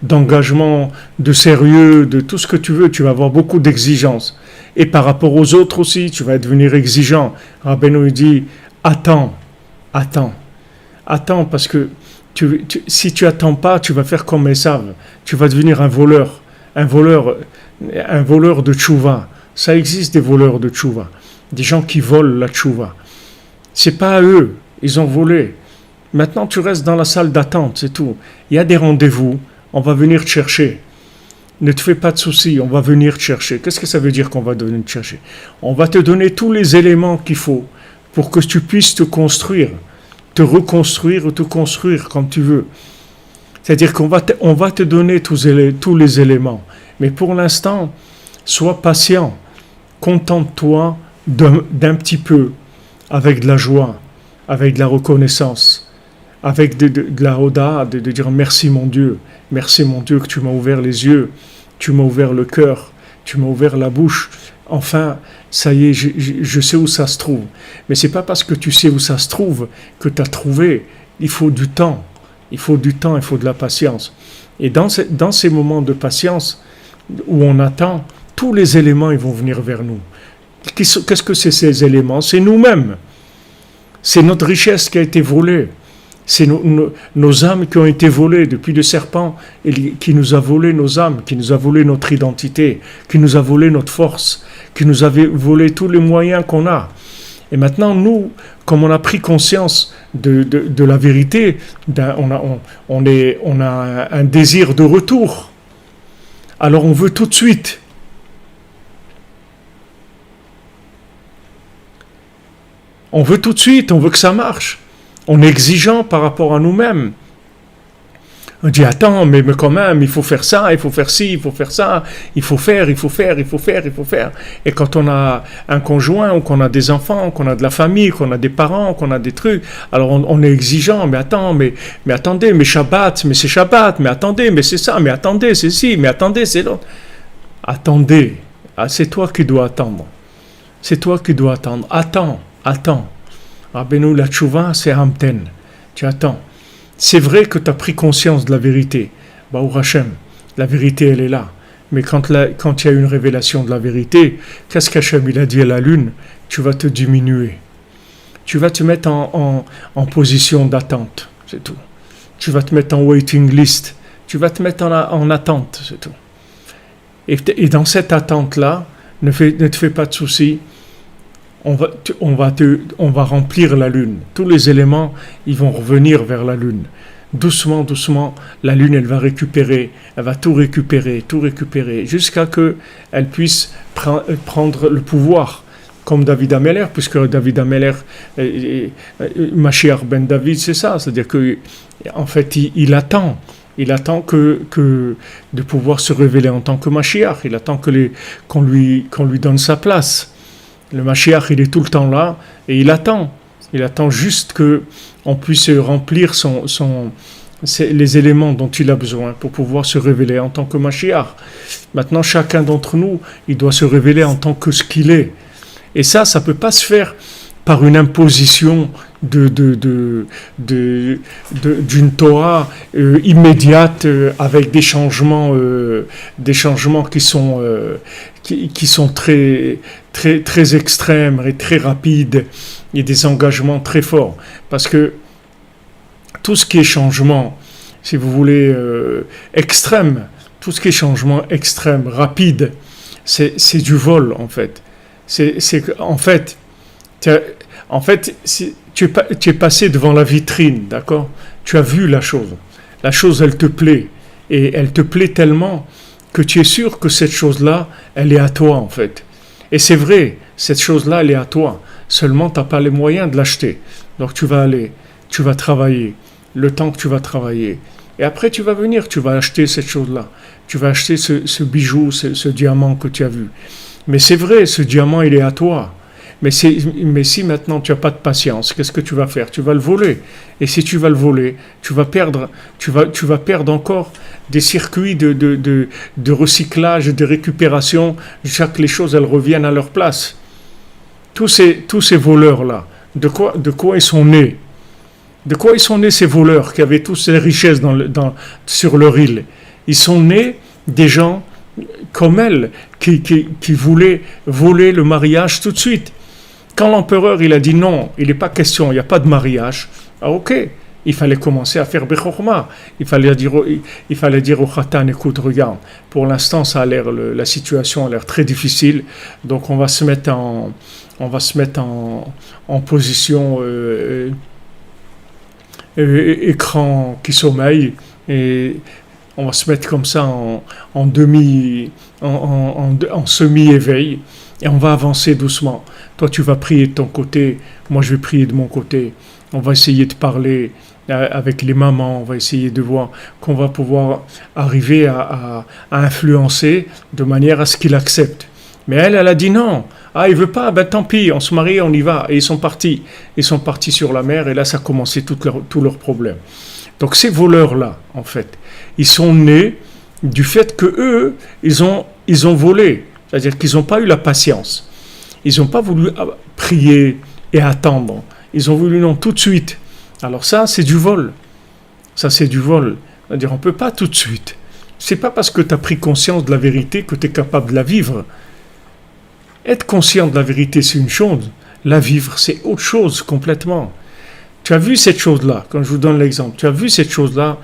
d'engagement, de sérieux, de tout ce que tu veux, tu vas avoir beaucoup d'exigences. Et par rapport aux autres aussi, tu vas devenir exigeant. Rabbeinu dit, attends, parce que si tu attends pas, tu vas faire comme Esav, tu vas devenir un voleur de tchouva. Ça existe des voleurs de tchouva, des gens qui volent la tchouva. C'est pas à eux, ils ont volé. Maintenant, tu restes dans la salle d'attente, c'est tout. Il y a des rendez-vous, on va venir te chercher. Ne te fais pas de soucis, on va venir te chercher. Qu'est-ce que ça veut dire qu'on va venir te chercher? On va te donner tous les éléments qu'il faut pour que tu puisses te construire, te reconstruire ou te construire comme tu veux. C'est-à-dire qu'on va te donner tous les éléments. Mais pour l'instant, sois patient. Contente-toi d'un petit peu, avec de la joie, avec de la reconnaissance, avec de la hoda, de dire merci mon Dieu que tu m'as ouvert les yeux, tu m'as ouvert le cœur, tu m'as ouvert la bouche. Enfin, ça y est, je sais où ça se trouve. Mais c'est pas parce que tu sais où ça se trouve que tu as trouvé. Il faut du temps. Il faut de la patience. Et dans ces moments de patience où on attend, tous les éléments ils vont venir vers nous. Qu'est-ce que c'est ces éléments? C'est nous-mêmes. C'est notre richesse qui a été volée. C'est nos âmes qui ont été volées depuis le serpent qui nous a volé nos âmes, qui nous a volé notre identité, qui nous a volé notre force, qui nous a volé tous les moyens qu'on a. Et maintenant, nous, comme on a pris conscience de la vérité, on a un désir de retour. Alors on veut tout de suite. On veut tout de suite, on veut que ça marche. On est exigeant par rapport à nous-mêmes. On dit, attends, mais quand même, il faut faire ça, il faut faire ci, il faut faire ça, il faut faire. Et quand on a un conjoint, ou qu'on a des enfants, qu'on a de la famille, qu'on a des parents, qu'on a des trucs, alors on est exigeant, mais attends, mais attendez, mais Shabbat, mais c'est Shabbat, mais attendez, mais c'est ça, mais attendez, c'est ci, mais attendez, c'est l'autre. Attendez, c'est toi qui dois attendre. Attends. Rabbeinu, la tchouva, c'est Hamten. Tu attends. C'est vrai que tu as pris conscience de la vérité. Baruch Hashem, la vérité, elle est là. Mais quand il y a une révélation de la vérité, qu'est-ce qu'Hachem il a dit à la lune? Tu vas te diminuer. Tu vas te mettre en position d'attente, c'est tout. Tu vas te mettre en waiting list. Tu vas te mettre en attente, c'est tout. Et dans cette attente-là, ne te fais pas de soucis. On va remplir la lune. Tous les éléments, ils vont revenir vers la lune. Doucement, la lune, elle va récupérer, elle va tout récupérer, jusqu'à que elle puisse prendre le pouvoir, comme David Ameller, puisque David Ameller, Mashiach ben David, c'est ça, c'est-à-dire que, en fait, il attend que de pouvoir se révéler en tant que Mashiach, il attend qu'on lui donne sa place. Le Mashiach, il est tout le temps là et il attend juste qu'on puisse remplir les éléments dont il a besoin pour pouvoir se révéler en tant que Mashiach. Maintenant, chacun d'entre nous, il doit se révéler en tant que ce qu'il est. Et ça ne peut pas se faire par une imposition d'une Torah immédiate avec des changements qui sont très, très, très extrêmes et très rapides et des engagements très forts. Parce que tout ce qui est changement, si vous voulez, extrême, tout ce qui est changement extrême, rapide, c'est du vol en fait. En fait, si tu es passé devant la vitrine, d'accord? Tu as vu la chose. La chose, elle te plaît. et elle te plaît tellement que tu es sûr que cette chose-là, elle est à toi en fait. Et c'est vrai, cette chose-là, elle est à toi. Seulement, tu n'as pas les moyens de l'acheter. Donc tu vas aller, tu vas travailler, le temps que tu vas travailler. Et après, tu vas venir, tu vas acheter cette chose-là. Tu vas acheter ce bijou, ce diamant que tu as vu. Mais c'est vrai, ce diamant, il est à toi. Mais si maintenant tu n'as pas de patience, qu'est-ce que tu vas faire? Tu vas le voler. Et si tu vas le voler, tu vas perdre encore des circuits de recyclage, de récupération, jusqu'à que les choses elles reviennent à leur place. Tous ces voleurs-là, de quoi ils sont nés? De quoi ils sont nés ces voleurs qui avaient toutes ces richesses sur leur île? Ils sont nés des gens comme elle qui voulaient voler le mariage tout de suite. Quand l'empereur il a dit non, il n'est pas question, il n'y a pas de mariage, ah ok, il fallait commencer à faire Bechorma. Il fallait dire au Khatan, écoute, regarde, pour l'instant la situation a l'air très difficile, donc on va se mettre en position écran qui sommeille, et on va se mettre comme ça en semi-éveil, et on va avancer doucement. Toi, tu vas prier de ton côté, moi je vais prier de mon côté. On va essayer de parler avec les mamans, on va essayer de voir qu'on va pouvoir arriver à influencer de manière à ce qu'il accepte. Mais elle a dit non. Ah, il veut pas, ben tant pis, on se marie, on y va. Et ils sont partis. Ils sont partis sur la mer, et là, ça a commencé tous leurs problèmes. Donc ces voleurs-là, en fait, ils sont nés du fait que eux, ils ont volé. C'est-à-dire qu'ils n'ont pas eu la patience. Ils n'ont pas voulu prier et attendre. Ils ont voulu non tout de suite. Alors ça, c'est du vol. Ça, c'est du vol. C'est-à-dire, on ne peut pas tout de suite. C'est pas parce que tu as pris conscience de la vérité que tu es capable de la vivre. Être conscient de la vérité, c'est une chose. La vivre, c'est autre chose complètement. Tu as vu cette chose-là, quand je vous donne l'exemple, tu as vu cette chose-là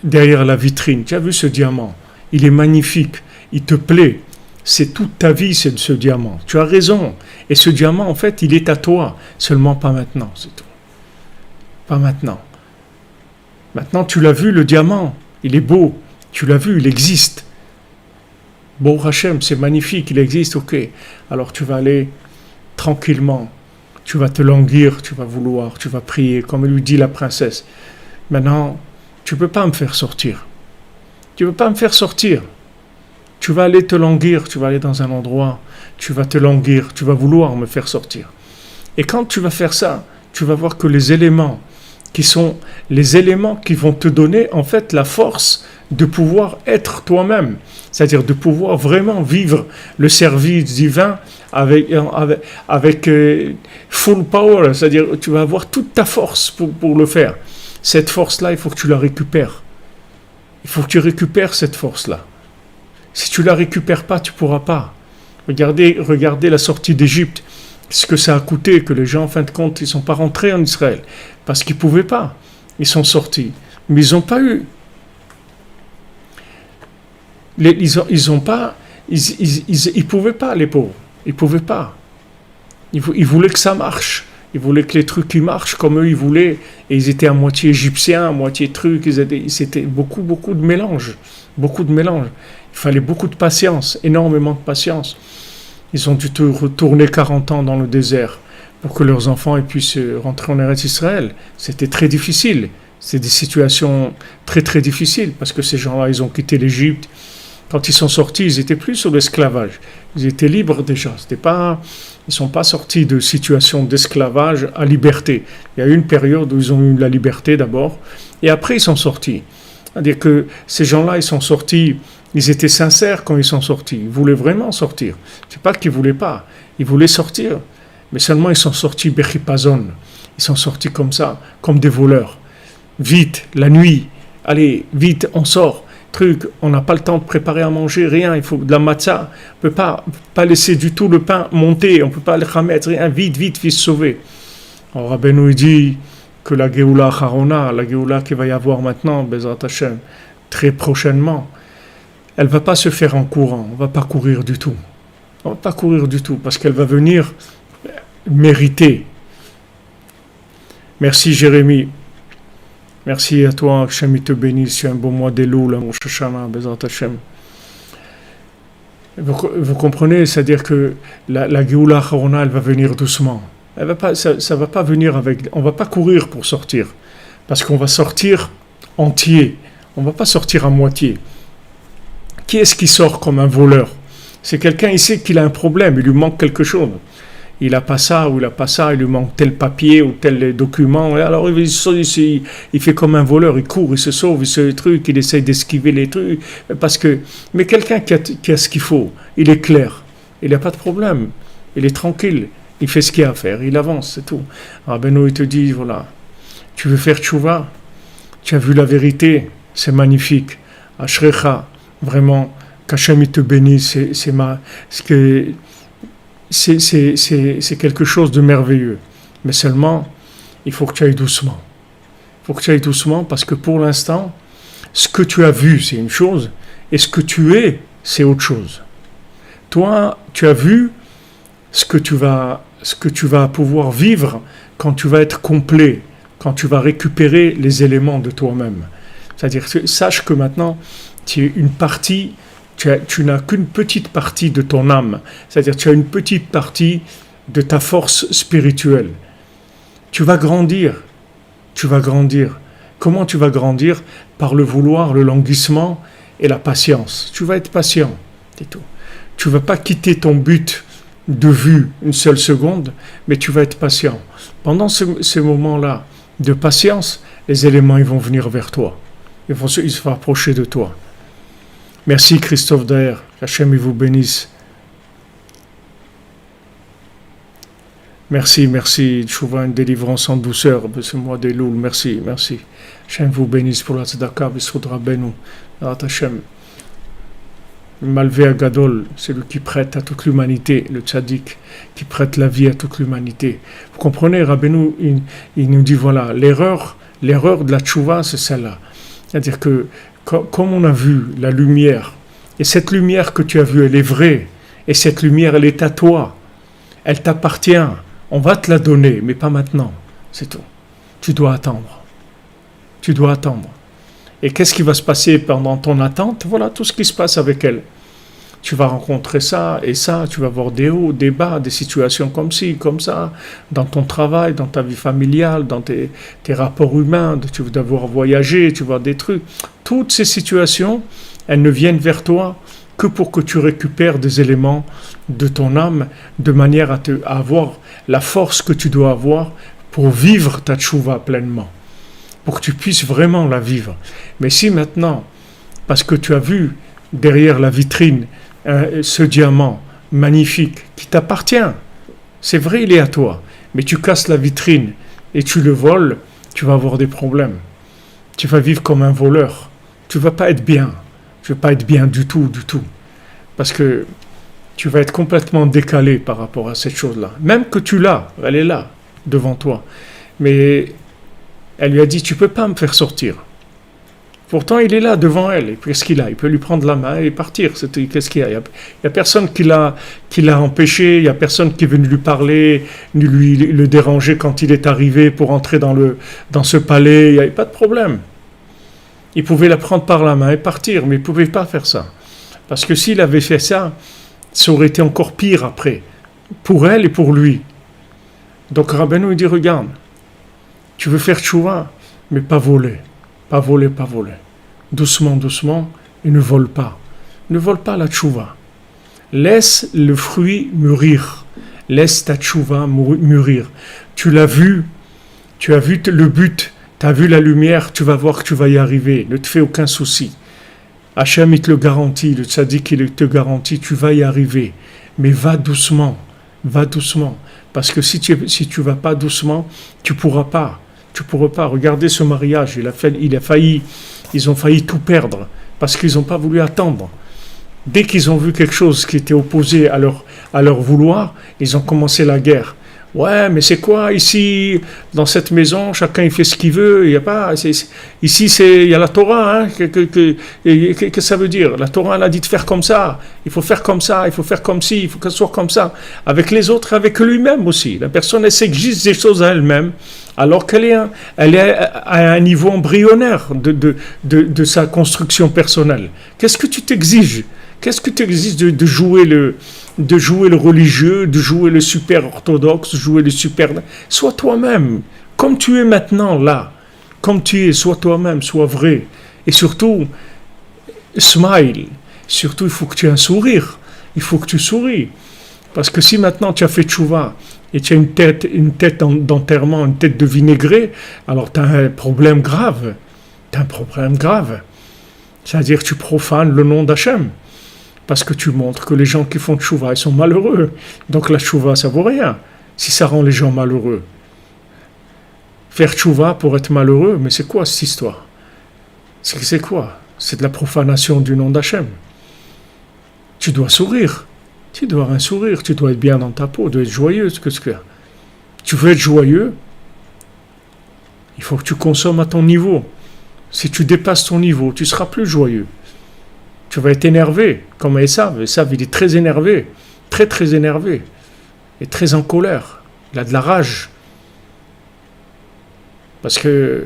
derrière la vitrine. Tu as vu ce diamant. Il est magnifique. Il te plaît. C'est toute ta vie, c'est ce diamant. Tu as raison. Et ce diamant, en fait, il est à toi. Seulement pas maintenant, c'est tout. Pas maintenant. Maintenant, tu l'as vu, le diamant. Il est beau. Tu l'as vu, il existe. Bon, Hachem, c'est magnifique, il existe, ok. Alors tu vas aller tranquillement. Tu vas te languir, tu vas vouloir, tu vas prier, comme lui dit la princesse. Maintenant, tu ne peux pas me faire sortir. Tu ne peux pas me faire sortir. Tu vas aller te languir, tu vas aller dans un endroit, tu vas te languir, tu vas vouloir me faire sortir. Et quand tu vas faire ça, tu vas voir que les éléments qui sont les éléments qui vont te donner en fait la force de pouvoir être toi-même, c'est-à-dire de pouvoir vraiment vivre le service divin avec full power, c'est-à-dire tu vas avoir toute ta force pour le faire. Cette force-là, il faut que tu la récupères. Il faut que tu récupères cette force-là. Si tu ne la récupères pas, tu ne pourras pas. Regardez la sortie d'Égypte, ce que ça a coûté, que les gens, en fin de compte, ils ne sont pas rentrés en Israël, parce qu'ils ne pouvaient pas. Ils sont sortis. Mais ils n'ont pas eu. Ils ne pouvaient pas, les pauvres. Ils ne pouvaient pas. Ils voulaient que ça marche. Ils voulaient que les trucs ils marchent comme eux ils voulaient. Et ils étaient à moitié égyptiens, à moitié trucs. C'était beaucoup de mélange. Beaucoup de mélange. Il fallait beaucoup de patience, énormément de patience. Ils ont dû retourner 40 ans dans le désert pour que leurs enfants puissent rentrer en Eretz Israël. C'était très difficile. C'est des situations très très difficiles parce que ces gens-là, ils ont quitté l'Égypte. Quand ils sont sortis, ils n'étaient plus sur l'esclavage. Ils étaient libres déjà. Ils ne sont pas sortis de situation d'esclavage à liberté. Il y a eu une période où ils ont eu la liberté d'abord et après ils sont sortis. C'est-à-dire que ces gens-là, ils sont sortis, ils étaient sincères quand ils sont sortis. Ils voulaient vraiment sortir. C'est pas qu'ils voulaient pas. Ils voulaient sortir. Mais seulement ils sont sortis bechipazon. Ils sont sortis comme ça, comme des voleurs. Vite, la nuit. Allez, vite, on sort. Truc, on n'a pas le temps de préparer à manger, rien. Il faut de la matzah. On ne peut pas laisser du tout le pain monter. On ne peut pas le remettre, rien. Vite, se sauver. Alors Rabbeinu dit que la Géoula Harona, la Géoula qu'il va y avoir maintenant, Bezrat Hashem, très prochainement, elle ne va pas se faire en courant, on ne va pas courir du tout. On ne va pas courir du tout, parce qu'elle va venir mériter. Merci Jérémie. Merci à toi, que Hashem te bénisse. C'est un bon mois d'Elul, mon Shoshana, Bezrat Hashem. Vous comprenez, c'est-à-dire que la Géoula Harona, elle va venir doucement. Elle va pas, ça va pas venir avec. On va pas courir pour sortir, parce qu'on va sortir entier. On va pas sortir à moitié. Qui est-ce qui sort comme un voleur? C'est quelqu'un, il sait qu'il a un problème, il lui manque quelque chose. Il n'a pas ça ou il n'a pas ça, il lui manque tel papier ou tel document. Et alors il fait comme un voleur, il court, il se sauve, il se truc, il essaye d'esquiver les trucs. Mais quelqu'un qui a ce qu'il faut, il est clair, il n'a pas de problème, il est tranquille, il fait ce qu'il a à faire, il avance, c'est tout. Rabbeinu, il te dit, voilà, tu veux faire tchouva, tu as vu la vérité, c'est magnifique. Ashrecha, vraiment, qu'Hachem il te bénisse, c'est quelque chose de merveilleux. Mais seulement, il faut que tu ailles doucement. Il faut que tu ailles doucement parce que pour l'instant, ce que tu as vu, c'est une chose, et ce que tu es, c'est autre chose. Toi, tu as vu ce que tu vas pouvoir vivre quand tu vas être complet, quand tu vas récupérer les éléments de toi-même. C'est-à-dire, sache que maintenant, tu es une partie. Tu n'as qu'une petite partie de ton âme, c'est-à-dire tu as une petite partie de ta force spirituelle. Tu vas grandir. Comment tu vas grandir? Par le vouloir, le languissement et la patience. Tu vas être patient, c'est tout. Tu ne vas pas quitter ton but de vue une seule seconde, mais tu vas être patient. Pendant ces moments-là de patience, les éléments ils vont venir vers toi. Ils vont se rapprocher de toi. Merci Christophe Daher, qu'Hachem vous bénisse. Merci, Tchouva, une délivrance en douceur, ce mois d'Elul, merci. Hachem vous bénisse pour la tzedaka, B'srout Rabbeinu, Hachem. Le Malvé Agadol, c'est lui qui prête à toute l'humanité, le tzaddik, qui prête la vie à toute l'humanité. Vous comprenez, Rabbeinu, il nous dit, voilà, l'erreur de la tchouva, c'est celle-là. C'est-à-dire que comme on a vu la lumière, et cette lumière que tu as vue, elle est vraie, et cette lumière, elle est à toi, elle t'appartient, on va te la donner, mais pas maintenant, c'est tout. Tu dois attendre. Et qu'est-ce qui va se passer pendant ton attente? Voilà tout ce qui se passe avec elle. Tu vas rencontrer ça et ça, tu vas voir des hauts, des bas, des situations comme ci, comme ça, dans ton travail, dans ta vie familiale, dans tes rapports humains, tu vas devoir voyager, tu vas voir des trucs. Toutes ces situations, elles ne viennent vers toi que pour que tu récupères des éléments de ton âme, de manière à avoir la force que tu dois avoir pour vivre ta tchouva pleinement, pour que tu puisses vraiment la vivre. Mais si maintenant, parce que tu as vu derrière la vitrine, ce diamant magnifique qui t'appartient, c'est vrai, il est à toi, mais tu casses la vitrine et tu le voles, tu vas avoir des problèmes. Tu vas vivre comme un voleur. Tu ne vas pas être bien. Tu ne vas pas être bien du tout. Parce que tu vas être complètement décalé par rapport à cette chose-là. Même que tu l'as, elle est là, devant toi. Mais elle lui a dit, tu ne peux pas me faire sortir. Pourtant, il est là devant elle. Et qu'est-ce qu'il a? Il peut lui prendre la main et partir. Qu'est-ce qu'il y a? Il n'y a personne qui l'a empêché. Il n'y a personne qui est venu lui parler, ni le déranger quand il est arrivé pour entrer dans ce palais. Il n'y avait pas de problème. Il pouvait la prendre par la main et partir, mais il ne pouvait pas faire ça. Parce que s'il avait fait ça, ça aurait été encore pire après, pour elle et pour lui. Donc Rabbeinu dit, regarde, tu veux faire tchouva, mais pas voler. Pas voler. Doucement, et ne vole pas. Ne vole pas la tchouva. Laisse le fruit mûrir. Laisse ta tchouva mûrir. Tu l'as vu, tu as vu le but, tu as vu la lumière, tu vas voir que tu vas y arriver. Ne te fais aucun souci. Hachem, il te le garantit, le tzaddik, il te garantit, tu vas y arriver. Mais va doucement. Parce que si tu vas pas doucement, tu pourras pas. Regardez ce mariage, ils ont failli tout perdre parce qu'ils n'ont pas voulu attendre. Dès qu'ils ont vu quelque chose qui était opposé à leur vouloir, ils ont commencé la guerre. Ouais, mais c'est quoi ici, dans cette maison, chacun il fait ce qu'il veut, il y a pas, ici il y a la Torah, hein, qu'est-ce que ça veut dire? La Torah elle a dit de faire comme ça, il faut faire comme ça, il faut faire comme ci, il faut qu'elle soit comme ça, avec les autres, avec lui-même aussi. La personne elle s'exige des choses à elle-même, alors elle est à un niveau embryonnaire de sa construction personnelle. Qu'est-ce que tu t'exiges? Qu'est-ce que tu exiges de jouer le religieux, de jouer le super orthodoxe, de jouer le super... Sois toi-même, comme tu es maintenant là, comme tu es, sois toi-même, sois vrai. Et surtout, smile. Surtout, il faut que tu aies un sourire. Il faut que tu souris. Parce que si maintenant tu as fait tchouva et tu as une tête d'enterrement, une tête de vinaigré, alors tu as un problème grave. Tu as un problème grave. C'est-à-dire que tu profanes le nom d'Hachem. Parce que tu montres que les gens qui font tchouva, ils sont malheureux. Donc la tchouva, ça vaut rien. Si ça rend les gens malheureux. Faire tchouva pour être malheureux, mais c'est quoi cette histoire? C'est quoi? C'est de la profanation du nom d'Hachem. Tu dois sourire. Tu dois avoir un sourire. Tu dois être bien dans ta peau. Tu dois être joyeux. Tu veux être joyeux? Il faut que tu consommes à ton niveau. Si tu dépasses ton niveau, tu seras plus joyeux. Tu vas être énervé, comme Esav. Esav, il est très énervé, très très énervé, et très en colère. Il a de la rage. Parce que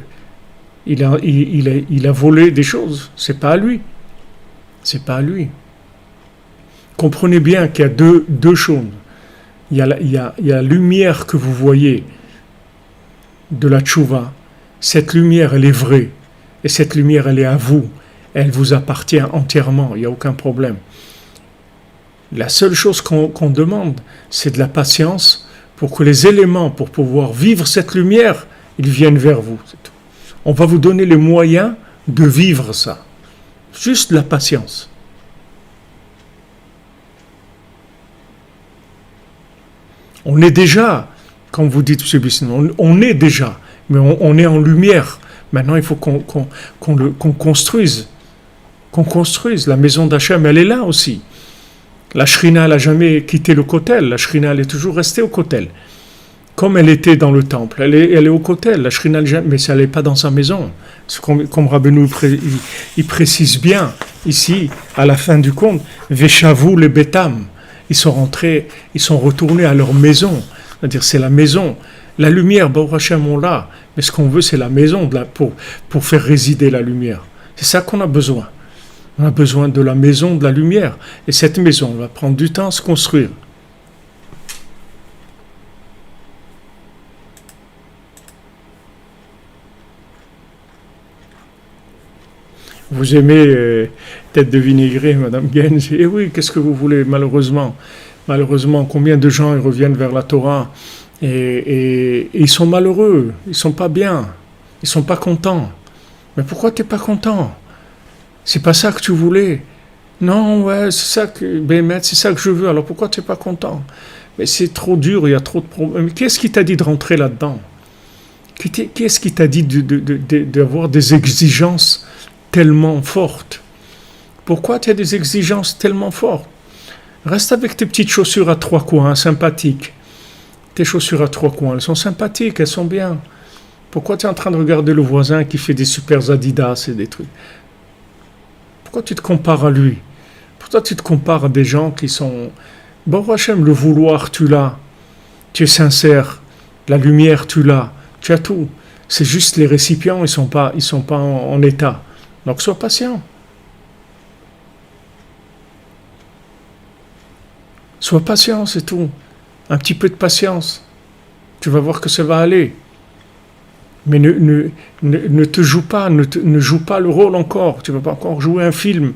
il a volé des choses. C'est pas à lui. C'est pas à lui. Comprenez bien qu'il y a deux choses. Il y a la lumière que vous voyez de la tchouva. Cette lumière, elle est vraie. Et cette lumière, elle est à vous. Elle vous appartient entièrement, il n'y a aucun problème. La seule chose qu'on demande, c'est de la patience pour que les éléments, pour pouvoir vivre cette lumière, ils viennent vers vous. On va vous donner les moyens de vivre ça. Juste la patience. On est déjà, comme vous dites, M. Bisson, on est déjà, mais on est en lumière. Maintenant, il faut qu'on construise. Qu'on construise. La maison d'Hachem, elle est là aussi. La Shrina, elle n'a jamais quitté le Kotel. La Shrina, elle est toujours restée au Kotel. Comme elle était dans le temple. Elle est au Kotel. La Shrina, mais ça n'est pas dans sa maison. Comme Rabbeinu il précise bien ici, à la fin du conte, Veshavu le Betam. Ils sont rentrés, ils sont retournés à leur maison. C'est-à-dire, c'est la maison. La lumière, Baruch Hashem, on l'a. Mais ce qu'on veut, c'est la maison pour faire résider la lumière. C'est ça qu'on a besoin. On a besoin de la maison de la lumière. Et cette maison va prendre du temps à se construire. Vous aimez tête de vinaigré, Madame Genz? Eh oui, qu'est-ce que vous voulez, malheureusement. Malheureusement, combien de gens ils reviennent vers la Torah et ils sont malheureux, ils ne sont pas bien, ils ne sont pas contents. Mais pourquoi tu n'es pas content? C'est pas ça que tu voulais. Non, ouais, c'est ça que je veux. Alors pourquoi tu n'es pas content? Mais c'est trop dur, il y a trop de problèmes. Qu'est-ce qui t'a dit de rentrer là-dedans? Qu'est-ce qui t'a dit d'avoir des exigences tellement fortes? Pourquoi tu as des exigences tellement fortes? Reste avec tes petites chaussures à trois coins, sympathiques. Tes chaussures à trois coins, elles sont sympathiques, elles sont bien. Pourquoi tu es en train de regarder le voisin qui fait des super Adidas et des trucs? Pourquoi tu te compares à lui? Pourquoi tu te compares à des gens qui sont... Bon, Hachem, le vouloir, tu l'as. Tu es sincère. La lumière, tu l'as. Tu as tout. C'est juste les récipients, ils sont pas en état. Donc, sois patient. Sois patient, c'est tout. Un petit peu de patience. Tu vas voir que ça va aller. Mais ne te joue pas, ne joue pas le rôle encore. Tu ne vas pas encore jouer un film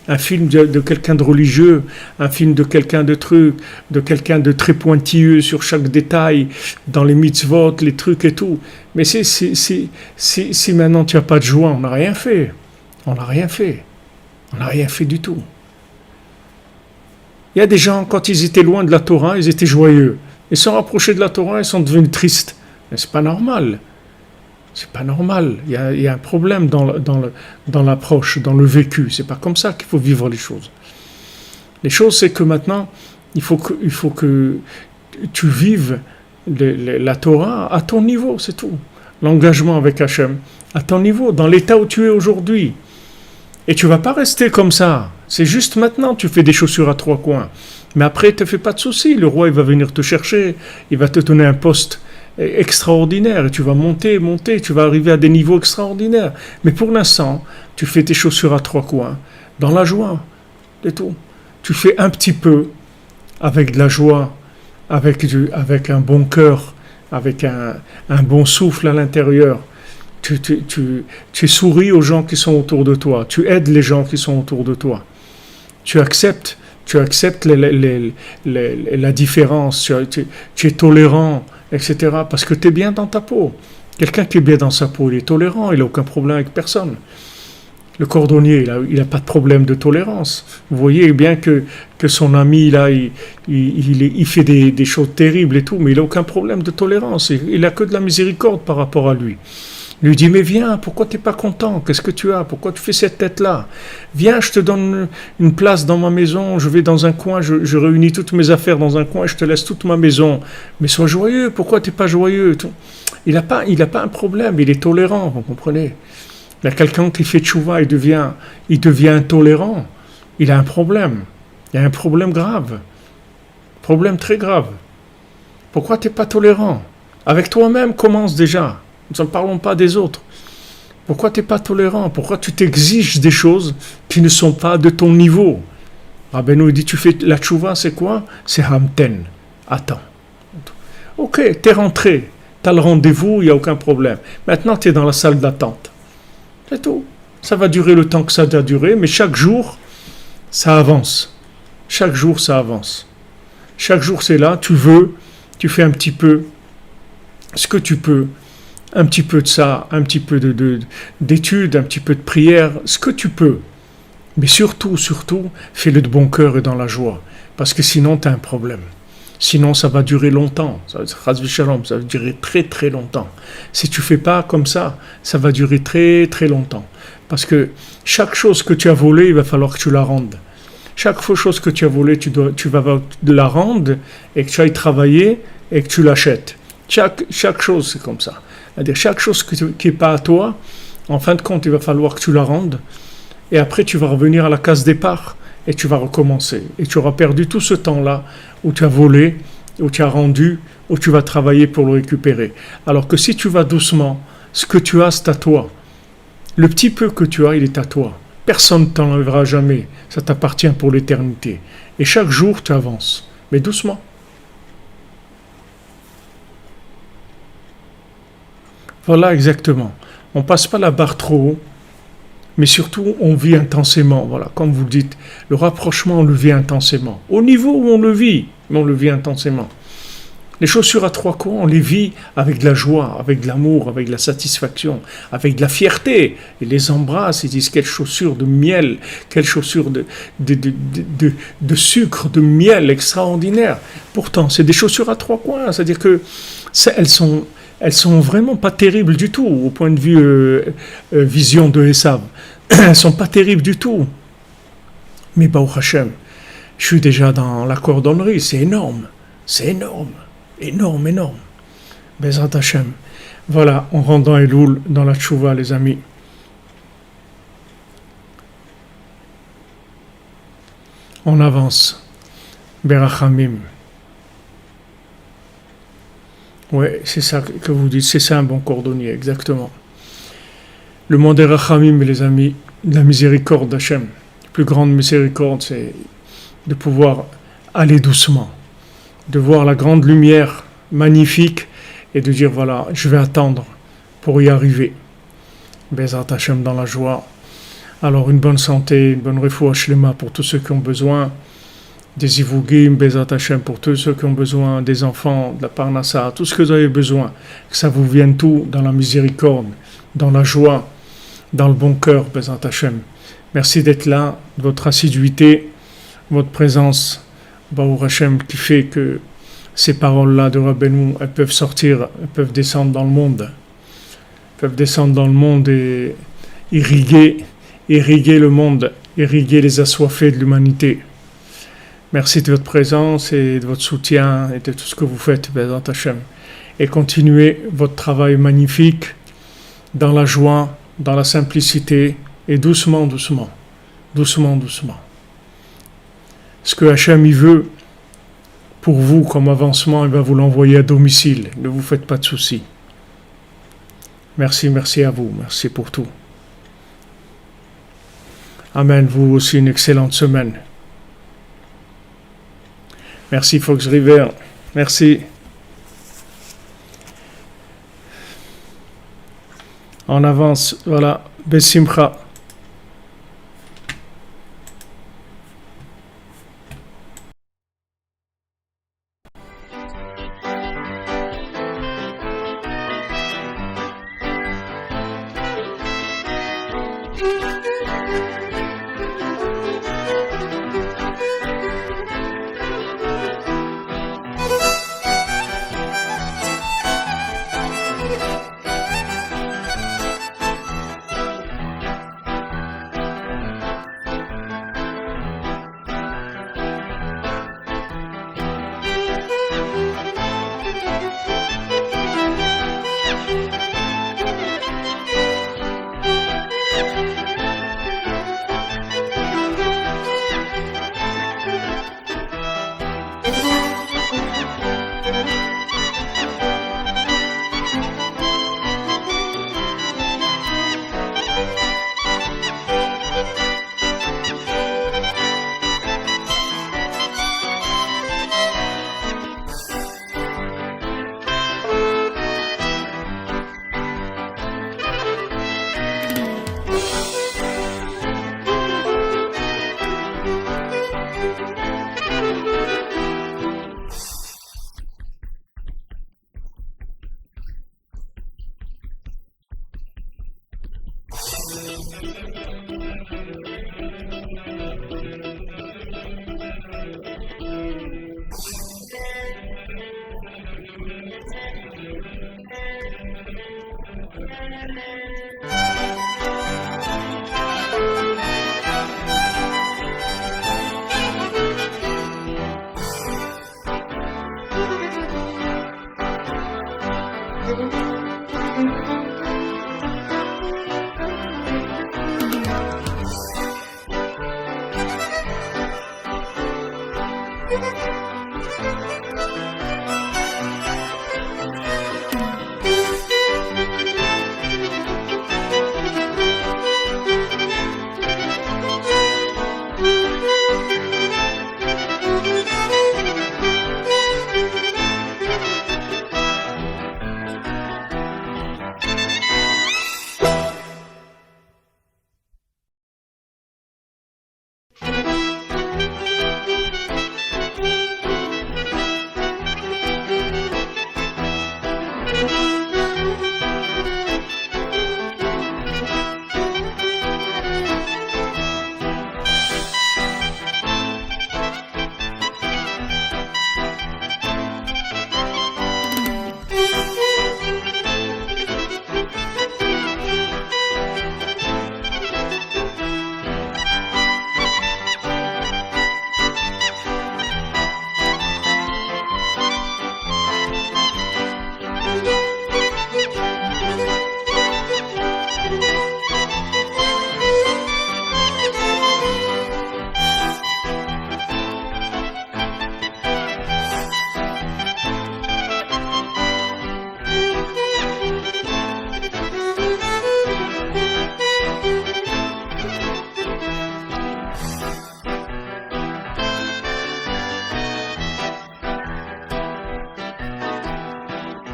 de quelqu'un de religieux, un film de quelqu'un de quelqu'un de très pointilleux sur chaque détail, dans les mitzvot, les trucs et tout. Mais si maintenant tu n'as pas de joie, on n'a rien fait. On n'a rien fait. On n'a rien fait du tout. Il y a des gens, quand ils étaient loin de la Torah, ils étaient joyeux. Ils sont rapprochés de la Torah, ils sont devenus tristes. Mais c'est pas normal. C'est pas normal. Il y a un problème dans l'approche, dans le vécu. C'est pas comme ça qu'il faut vivre les choses. Les choses, c'est que maintenant, il faut que tu vives la Torah à ton niveau, c'est tout. L'engagement avec Hachem, à ton niveau, dans l'état où tu es aujourd'hui. Et tu vas pas rester comme ça. C'est juste maintenant, tu fais des chaussures à trois coins. Mais après, ne te fais pas de soucis. Le roi, il va venir te chercher. Il va te donner un poste extraordinaire. Et tu vas monter. Tu vas arriver à des niveaux extraordinaires. Mais pour l'instant, tu fais tes chaussures à trois coins. Dans la joie. C'est tout. Tu fais un petit peu avec de la joie, avec un bon cœur, avec un bon souffle à l'intérieur. Tu souris aux gens qui sont autour de toi. Tu aides les gens qui sont autour de toi. Tu acceptes la différence. Tu es tolérant, etc. Parce que tu es bien dans ta peau. Quelqu'un qui est bien dans sa peau, il est tolérant. Il n'a aucun problème avec personne. Le cordonnier, il n'a pas de problème de tolérance. Vous voyez bien que son ami, là, il fait des choses terribles et tout, mais il n'a aucun problème de tolérance. Il n'a que de la miséricorde par rapport à lui. Il lui dit, mais viens, pourquoi tu n'es pas content? Qu'est-ce que tu as? Pourquoi tu fais cette tête-là? Viens, je te donne une place dans ma maison, je vais dans un coin, je réunis toutes mes affaires dans un coin et je te laisse toute ma maison. Mais sois joyeux, pourquoi tu n'es pas joyeux? Il n'a pas un problème, il est tolérant, vous comprenez? Il y a quelqu'un qui fait tchouva, il devient intolérant. Il a un problème. Il y a un problème grave. Problème très grave. Pourquoi tu n'es pas tolérant? Avec toi-même, commence déjà. Nous ne parlons pas des autres. Pourquoi tu n'es pas tolérant? Pourquoi tu t'exiges des choses qui ne sont pas de ton niveau? Rabbeinu dit, tu fais la tchouva, c'est quoi? C'est hamten. Attends. Ok, tu es rentré. Tu as le rendez-vous, il n'y a aucun problème. Maintenant, tu es dans la salle d'attente. C'est tout. Ça va durer le temps que ça doit durer, mais chaque jour, ça avance. Chaque jour, ça avance. Chaque jour, c'est là, tu fais un petit peu ce que tu peux, un petit peu de ça, un petit peu d'études, un petit peu de prière, ce que tu peux. Mais surtout, fais-le de bon cœur et dans la joie. Parce que sinon, tu as un problème. Sinon, ça va durer longtemps. Ça va durer très très longtemps. Si tu ne fais pas comme ça va durer très très longtemps. Parce que chaque chose que tu as volée, il va falloir que tu la rendes. Chaque chose que tu as volée, tu vas la rendre et que tu ailles travailler et que tu l'achètes. Chaque chose, c'est comme ça. C'est-à-dire, chaque chose qui n'est pas à toi, en fin de compte, il va falloir que tu la rendes. Et après, tu vas revenir à la case départ. Et tu vas recommencer. Et tu auras perdu tout ce temps-là où tu as volé, où tu as rendu, où tu vas travailler pour le récupérer. Alors que si tu vas doucement, ce que tu as, c'est à toi. Le petit peu que tu as, il est à toi. Personne ne t'enlèvera jamais. Ça t'appartient pour l'éternité. Et chaque jour, tu avances. Mais doucement. Voilà exactement. On ne passe pas la barre trop haut. Mais surtout, on vit intensément. Voilà, comme vous dites, le rapprochement, on le vit intensément. Au niveau où on le vit, mais on le vit intensément. Les chaussures à trois coins, on les vit avec de la joie, avec de l'amour, avec de la satisfaction, avec de la fierté. Ils les embrassent, ils disent quelle chaussure de miel, quelle chaussure de sucre, de miel extraordinaire. Pourtant, c'est des chaussures à trois coins, c'est-à-dire que elles sont vraiment pas terribles du tout au point de vue vision de Esav. Elles sont pas terribles du tout. Mais Baruch Hashem, je suis déjà dans la cordonnerie, c'est énorme. C'est énorme. Énorme. Bezrat Hashem. Voilà, on rentre dans Elul, dans la tchouva, les amis. On avance. Berachamim. Ouais, c'est ça que vous dites, c'est ça un bon cordonnier, exactement. Le monde des Rachamim, les amis, la miséricorde d'Hachem. La plus grande miséricorde, c'est de pouvoir aller doucement, de voir la grande lumière magnifique et de dire voilà, je vais attendre pour y arriver. Bezrat Hachem dans la joie. Alors une bonne santé, une bonne refoua shlema pour tous ceux qui ont besoin. Des Ivougim, Bezrat Hachem, pour tous ceux qui ont besoin, des enfants, de la Parnassa, tout ce que vous avez besoin, que ça vous vienne tout dans la miséricorde, dans la joie, dans le bon cœur, Bezrat Hachem. Merci d'être là, de votre assiduité, votre présence, Baruch Hachem, qui fait que ces paroles-là de Rabbeinu, elles peuvent sortir, elles peuvent descendre dans le monde. Elles peuvent descendre dans le monde et irriguer le monde, irriguer les assoiffés de l'humanité. Merci de votre présence et de votre soutien et de tout ce que vous faites, Bezrat Hachem. et continuez votre travail magnifique dans la joie, dans la simplicité et doucement, doucement, doucement, doucement. Ce que Hachem y veut pour vous comme avancement, il va vous l'envoyer à domicile. Ne vous faites pas de soucis. Merci, merci à vous. Merci pour tout. Amen. Vous aussi une excellente semaine. Merci Fox River. Merci. En avance, voilà. Besimcha.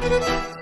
Thank you.